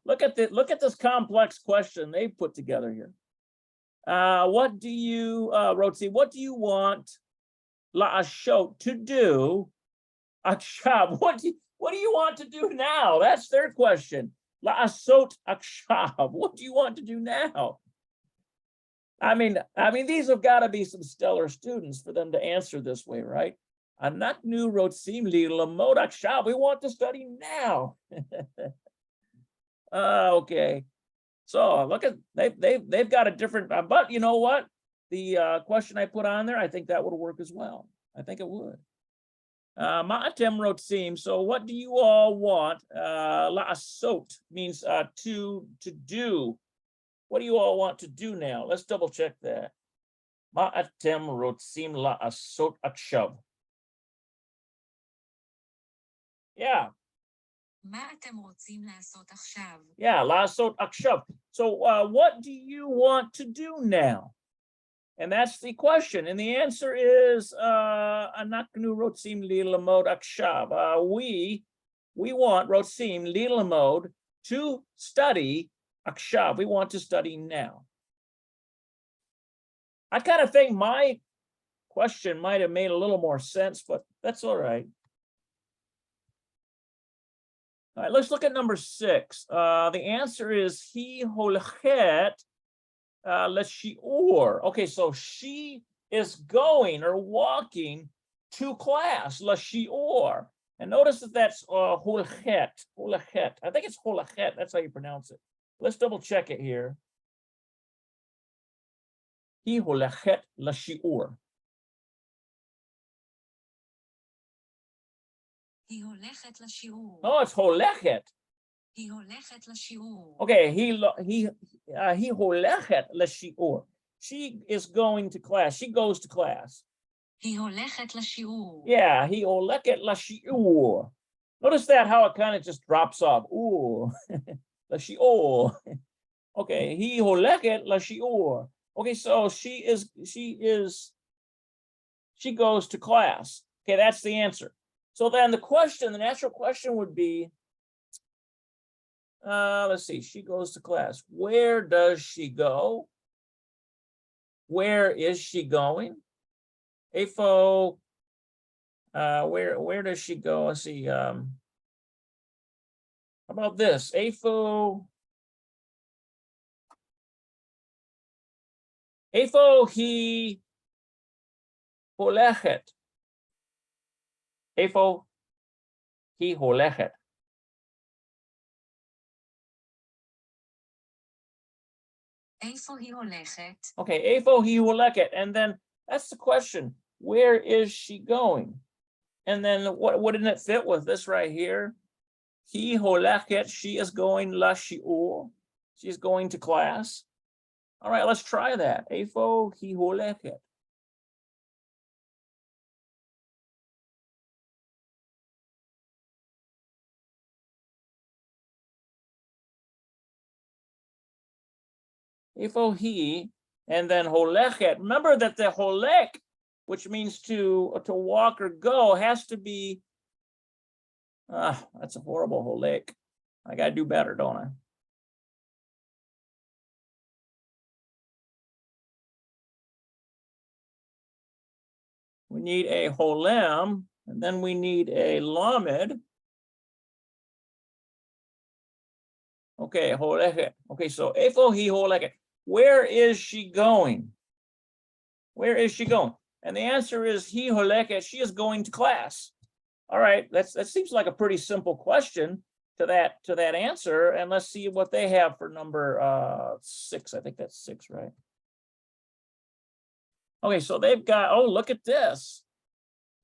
look at this complex question they put together here. What do you, rotsi, what do you want la'ashot to do? Akshab, what do you want to do now? That's their question. La'asot akshab, what do you want to do now? I mean, these have got to be some stellar students for them to answer this way, right? Anaknu rotzim li lamod akshab. We want to study now. Okay, so look at they've got a different. But you know what? The question I put on there, I think that would work as well. I think it would. Ma'atem rotzim. So what do you all want? La'asot means to do. What do you all want to do now? Let's double check that. Ma'atem rotzim la'asot akshav. Yeah. Yeah, la'asot akshav. So what do you want to do now? And that's the question. And the answer is anaknu rotzim li lamod akshav. We want rotzim li lamod to study akshav. We want to study now. I kind of think my question might have made a little more sense, but that's all right. All right, let's look at number 6. The answer is he holchet leshiur. Okay, so she is going or walking to class, leshiur. And notice that that's holchet. I think it's holchet. That's how you pronounce it. Let's double check it here. He holchet leshiur. Oh, it's holechet. Okay, he holechet leshiur. She is going to class. She goes to class. Yeah, he holechet leshiur. Notice that how it kind of just drops off. Ooh, leshiur. Okay, he holechet leshiur. Okay, so she goes to class. Okay, that's the answer. So then the natural question would be, let's see, she goes to class. Where does she go? Where is she going? Afo, where does she go? Let's see, how about this? Afo he holechet. Afo he holechet. Okay, afo he holechet, and then that's the question. Where is she going? And then what wouldn't it fit with this right here? He holechet. She is going lashiur. She's going to class. All right, let's try that. Afo he holechet. Ifo he, and then holechet. Remember that the holek, which means to walk or go, has to be, that's a horrible holek. I gotta do better, don't I? We need a holem, and then we need a lamed. Okay, holeket. Okay, so efo hi holeket. Where is she going? Where is she going? And the answer is hi holeket. She is going to class. All right, that seems like a pretty simple question to that answer. And let's see what they have for number 6. I think that's 6, right? Okay, so they've got, oh, look at this.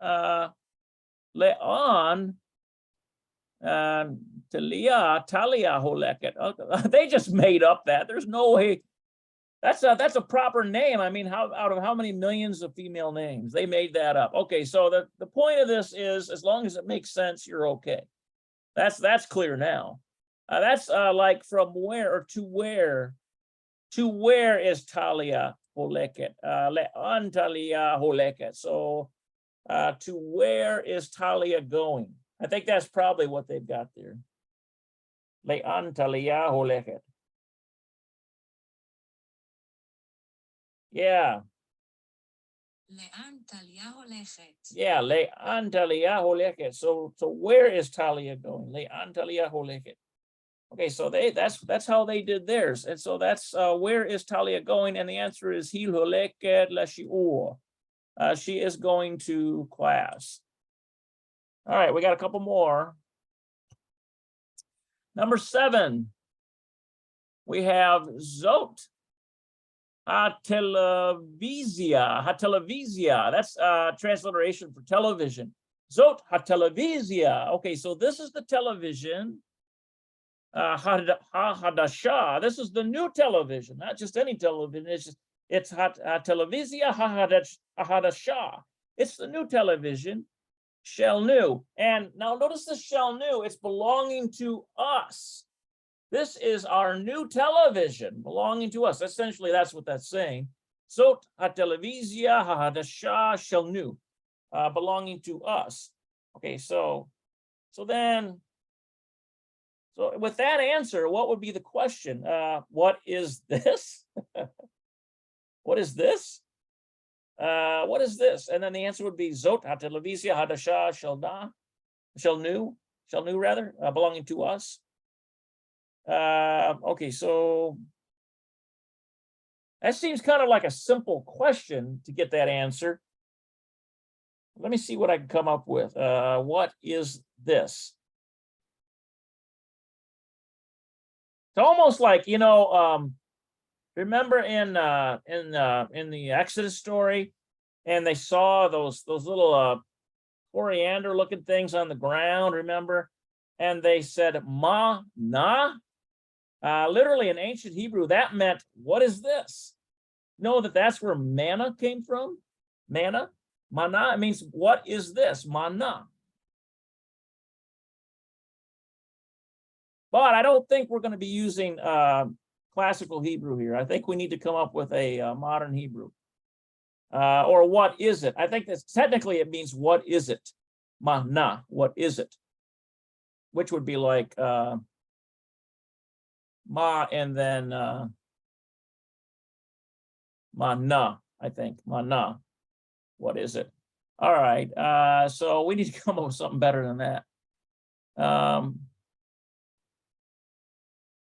Leon Talia holeket. They just made up that. There's no way. That's a proper name. I mean, out of how many millions of female names? They made that up. Okay, so the point of this is, as long as it makes sense, you're okay. That's clear now. That's like from where or to where. To where is Talia holeket? Le'an Talia holeket. So to where is Talia going? I think that's probably what they've got there. Le'an Talia holeket. Yeah. לאן טליה הולכת? Yeah, le'an Talia holeket. So where is Talia going? Le'an Talia holeket. Okay, so that's how they did theirs. And so that's where is Talia going? And the answer is hi holeket leshiur. She is going to class. All right, we got a couple more. Number 7. We have Zot hatelevizia. That's transliteration for television. Zot hatelevizia. Okay, so this is the television. Hadasha. This is the new television, not just any television. It's televizia hadasha. It's the new television. Shall new. And now notice the shall new. It's belonging to us. This is our new television belonging to us. Essentially, that's what that's saying. Zot hatelevizia hadasha shall new, belonging to us. Okay, so with that answer, what would be the question? What is this? What is this? What is this? And then the answer would be Zot hatelevizia hadasha shall new rather, belonging to us. Okay, so that seems kind of like a simple question to get that answer. Let me see what I can come up with. What is this? It's almost like, remember in the Exodus story, and they saw those little coriander looking things on the ground, remember? And they said ma-na. Literally in ancient Hebrew, that meant, what is this? Know that's where manna came from? Manna, mana, it means, what is this? Manna. But I don't think we're going to be using classical Hebrew here. I think we need to come up with a modern Hebrew. Or what is it? I think that's technically it means, what is it? Mana, what is it? Which would be like ma and then mana, I think. Mana. What is it? All right. So we need to come up with something better than that.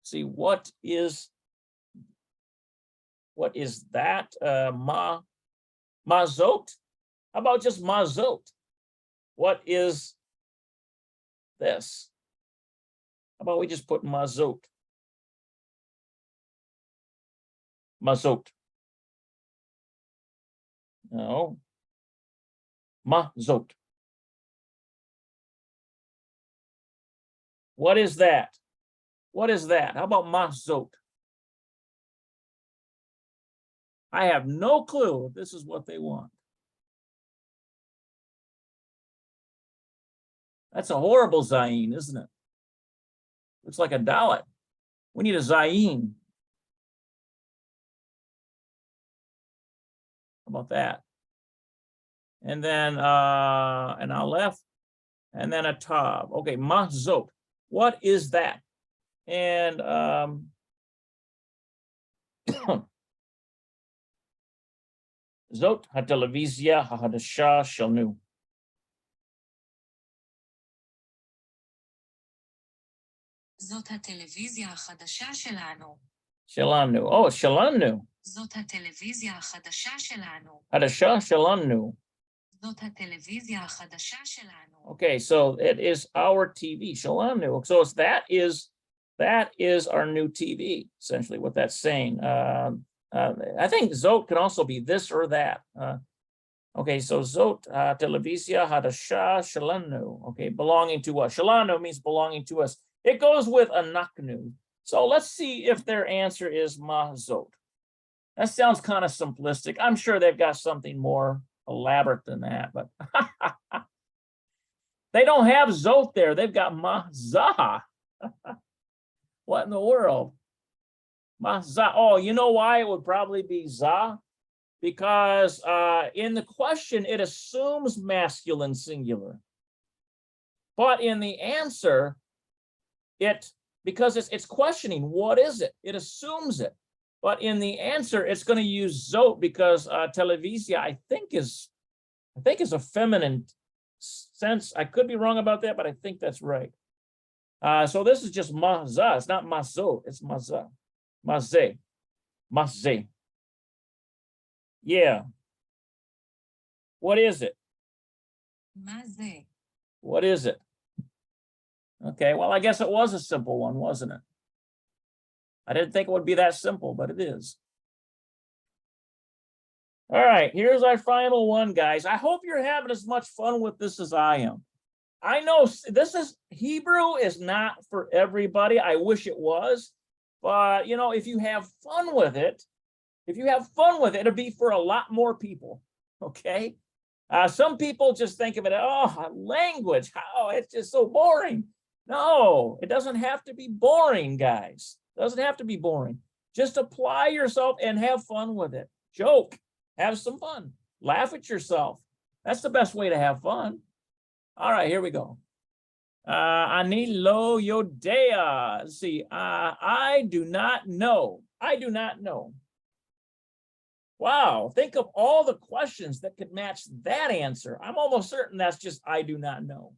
See, what is that? Mazot? How about just mazot? What is this? How about we just put mazot? Mazot. No. Mazot. What is that? What is that? How about mazot? I have no clue if this is what they want. That's a horrible zayin, isn't it? Looks like a dalet. We need a zayin. How about that? And then an aleph, and then a tav. Okay, mazot. What is that? And the Zot hatelevizia hahadasha shelnu. זאת הטלוויזיה החדשה שלנו. Shelanu. Oh, shelanu. זאת הטלוויזיה החדשה שלנו. Hadasha shelanu. זאת הטלוויזיה החדשה שלנו. Okay, so it is our TV. Shelanu. So it's, that is our new TV, essentially what that's saying. I think zot can also be this or that. Okay, so zot televizia hadasha shelanu. Okay, belonging to us. Shelanu means belonging to us. It goes with anaknu. So let's see if their answer is mazot. That sounds kind of simplistic. I'm sure they've got something more elaborate than that, but they don't have zot there. They've got mazah. What in the world? Mazah. Oh, you know why it would probably be za? Because in the question, it assumes masculine singular. But in the answer, because it's questioning, what is it? It assumes it. But in the answer, it's going to use zot because televizia, I think is a feminine sense. I could be wrong about that, but I think that's right. So this is just mazah. It's not mazot. It's mazah. Mazeh. Mazeh. Yeah. What is it? מה זה? What is it? Okay, well, I guess it was a simple one, wasn't it? I didn't think it would be that simple, but it is. All right, here's our final one, guys. I hope you're having as much fun with this as I am. I know Hebrew is not for everybody. I wish it was, but you know, if you have fun with it, it'll be for a lot more people, okay? Some people just think of it, oh, language, how it's just so boring. No, it doesn't have to be boring, guys. It doesn't have to be boring. Just apply yourself and have fun with it. Joke, have some fun, laugh at yourself. That's the best way to have fun. All right, here we go. Ani lo yodea. Let's see, I do not know. I do not know. Wow, think of all the questions that could match that answer. I'm almost certain that's just I do not know.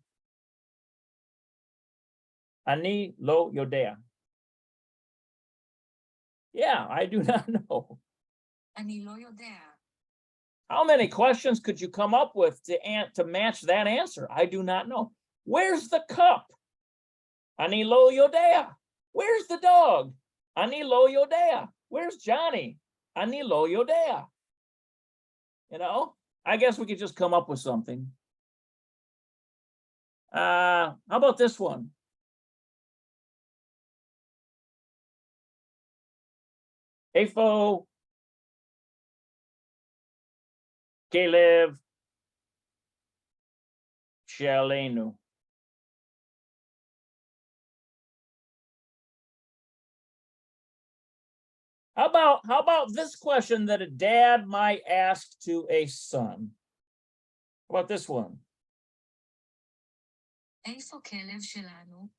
Ani lo yodea. Yeah, I do not know. אני לא יודע. How many questions could you come up with to match that answer? I do not know. Where's the cup? Ani lo yodea. Where's the dog? Ani lo yodea. Where's Johnny? Ani lo yodea. You know, I guess we could just come up with something. How about this one? Efo Kelev Shelenu. How about this question that a dad might ask to a son? How about this one? איפה כלב שלנו?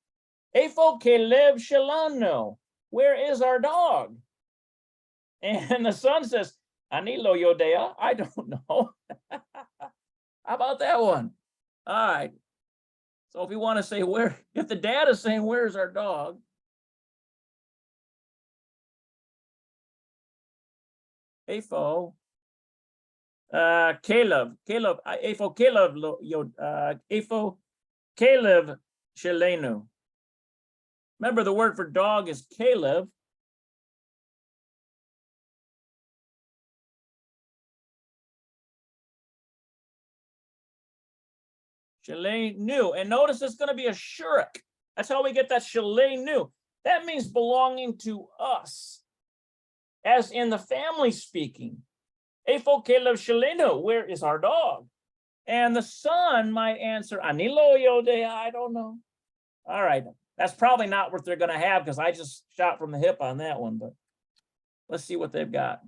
Efo Kelev Shelanu. Where is our dog? And the son says, Ani lo yodea. I don't know. How about that one? All right. So if you want to say if the dad is saying, where's our dog? Efo Caleb, Efo Caleb Shelenu. Remember, the word for dog is Caleb. Shelenu. And notice it's going to be a shurik. That's how we get that Shelenu. That means belonging to us, as in the family speaking. Efo Caleb Shelenu, where is our dog? And the son might answer, Ani lo yodea, I don't know. All right, that's probably not what they're going to have because I just shot from the hip on that one, but let's see what they've got.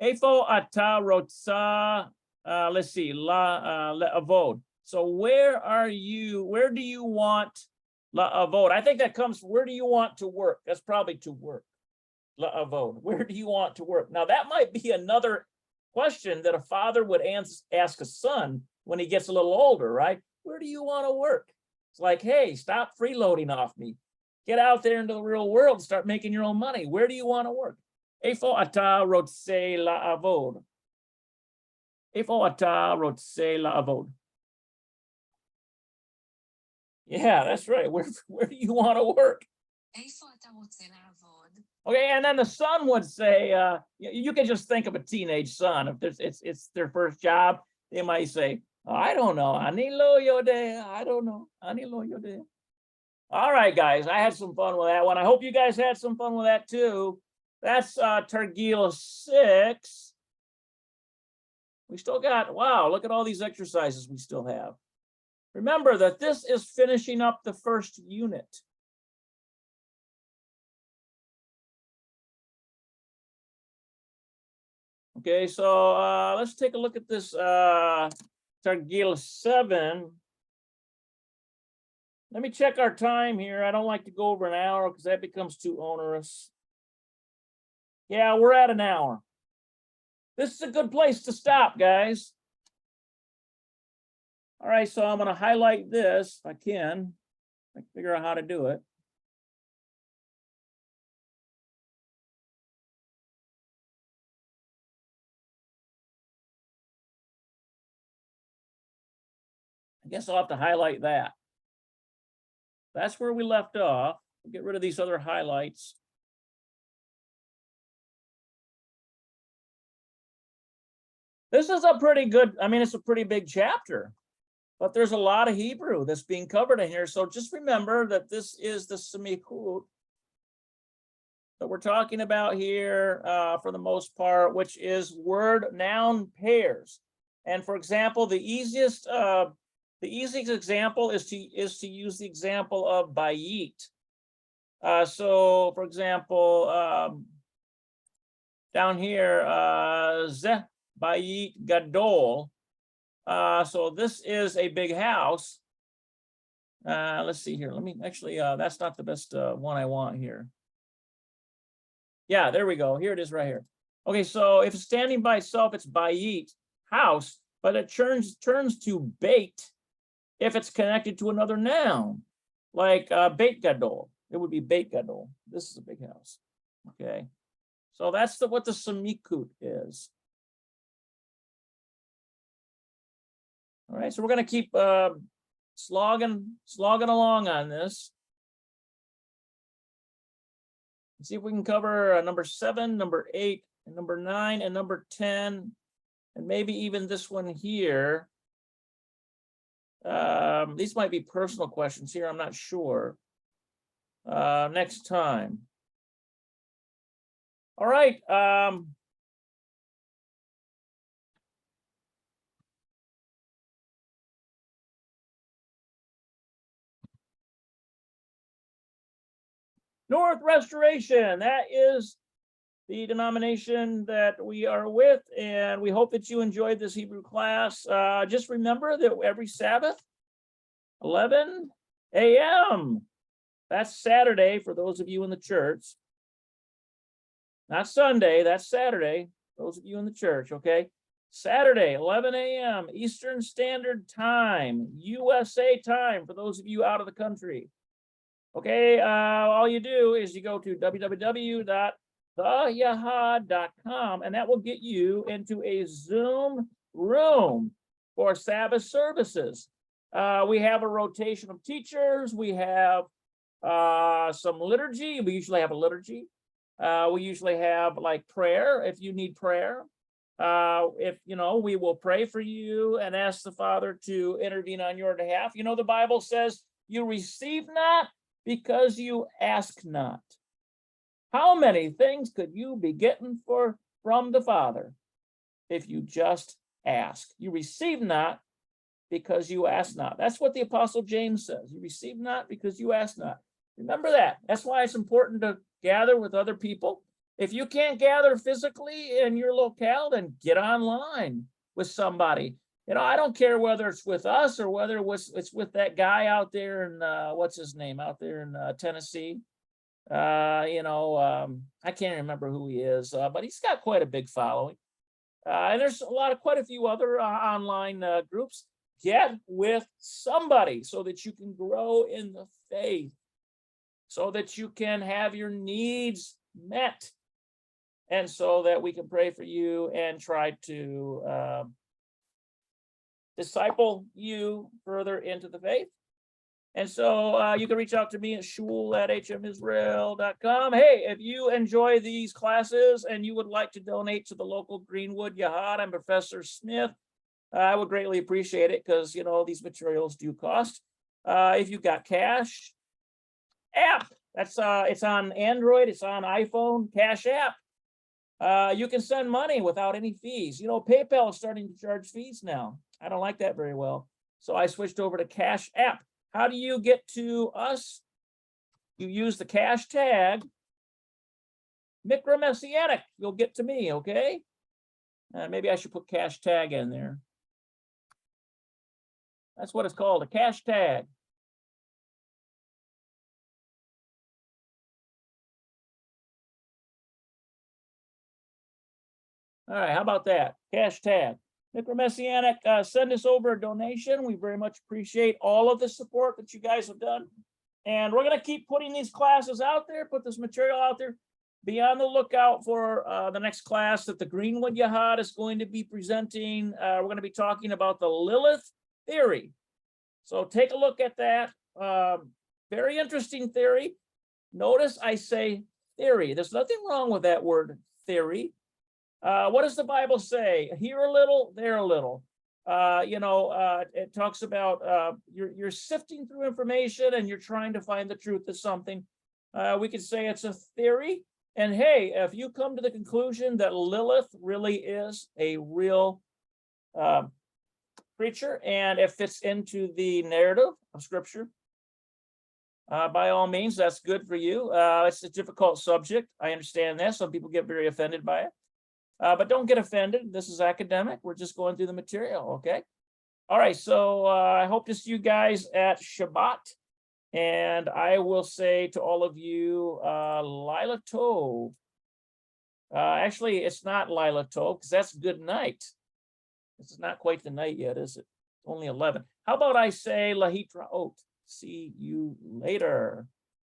Efo ata rotsa, let's see, la avod. So where do you want la avod? I think that comes, where do you want to work? That's probably to work. la'avod? Where do you want to work? Now, that might be another question that a father would ask a son when he gets a little older, right? Where do you want to work? It's like, hey, stop freeloading off me. Get out there into the real world, start making your own money. Where do you want to work? Ifo ata rotse la'avod? Ifo ata rotse la'avod? Yeah, that's right. Where do you want to work? איפה אתה רוצה לעבוד? Okay, and then the son would say, you can just think of a teenage son. If it's their first job, they might say, I don't know. Ani lo yodea. I don't know. Ani lo yodea. All right, guys, I had some fun with that one. I hope you guys had some fun with that too. That's Targil 6. We still got, wow, look at all these exercises we still have. Remember that this is finishing up the first unit. Okay, so let's take a look at this Targil 7. Let me check our time here. I don't like to go over an hour because that becomes too onerous. Yeah, we're at an hour. This is a good place to stop, guys. All right, so I'm going to highlight this if I can. I can figure out how to do it. I guess I'll have to highlight that. That's where we left off. We'll get rid of these other highlights. This is a pretty good, I mean, it's a pretty big chapter, but there's a lot of Hebrew that's being covered in here. So just remember that this is the Semichut that we're talking about here for the most part, which is word noun pairs. And for example, the easiest example is to use the example of bayit. So for example, down here, zeh bayit gadol. So this is a big house. Let's see here. Let me actually, that's not the best one I want here. Yeah, there we go. Here it is right here. Okay, so if it's standing by itself, it's bayit, house, but it turns to bait if it's connected to another noun, like beit gadol. It would be beit gadol. This is a big house. Okay, so that's what the Semichut is. All right, so we're going to keep slogging along on this. Let's see if we can cover number 7, number 8, and number 9, and number 10, and maybe even this one here. These might be personal questions here. I'm not sure. Next time. All right. North Restoration, that is the denomination that we are with, and we hope that you enjoyed this Hebrew class. Just remember that every Sabbath, 11 a.m. That's Saturday for those of you in the church. Not Sunday, that's Saturday, those of you in the church, okay? Saturday, 11 a.m. Eastern Standard Time, USA time for those of you out of the country. Okay, all you do is you go to www.theyahad.com, and that will get you into a Zoom room for Sabbath services. We have a rotation of teachers. We have some liturgy. We usually have a liturgy. We usually have like prayer if you need prayer. If you know, we will pray for you and ask the Father to intervene on your behalf. You know, the Bible says you receive not because you ask not. How many things could you be getting from the Father if you just ask? You receive not because you ask not. That's what the Apostle James says. You receive not because you ask not. Remember that. That's why it's important to gather with other people. If you can't gather physically in your locale, then get online with somebody. You know, I don't care whether it's with us or whether it's with that guy out there in, what's his name, out there in Tennessee. I can't remember who he is, but he's got quite a big following. And there's quite a few other online groups. Get with somebody so that you can grow in the faith, so that you can have your needs met, and so that we can pray for you and try to disciple you further into the faith. And so you can reach out to me at shul@hmisrael.com. Hey, if you enjoy these classes and you would like to donate to the local Greenwood Yahad and Professor Smith, I would greatly appreciate it, because these materials do cost. If you've got Cash App, that's it's on Android, it's on iPhone, Cash App. You can send money without any fees. PayPal is starting to charge fees now. I don't like that very well. So I switched over to Cash App. How do you get to us? You use the CashTag Mikra Messianic. You'll get to me, okay? Maybe I should put CashTag in there. That's what it's called, a CashTag. All right, how about that? CashTag. Mikra Messianic, send us over a donation. We very much appreciate all of the support that you guys have done. And we're going to keep putting these classes out there, put this material out there. Be on the lookout for the next class that the Greenwood Yahad is going to be presenting. We're going to be talking about the Lilith theory. So take a look at that. Very interesting theory. Notice I say theory. There's nothing wrong with that word theory. What does the Bible say? Here a little, there a little. It talks about you're sifting through information and you're trying to find the truth of something. We could say it's a theory. And hey, if you come to the conclusion that Lilith really is a real creature and it fits into the narrative of Scripture, by all means, that's good for you. It's a difficult subject. I understand that. Some people get very offended by it. But don't get offended. This is academic. We're just going through the material, okay? All right, so I hope to see you guys at Shabbat. And I will say to all of you, Lila Tov. Actually, it's not Lila Tov, because that's good night. It's not quite the night yet, is it? Only 11. How about I say Lahitraot? See you later.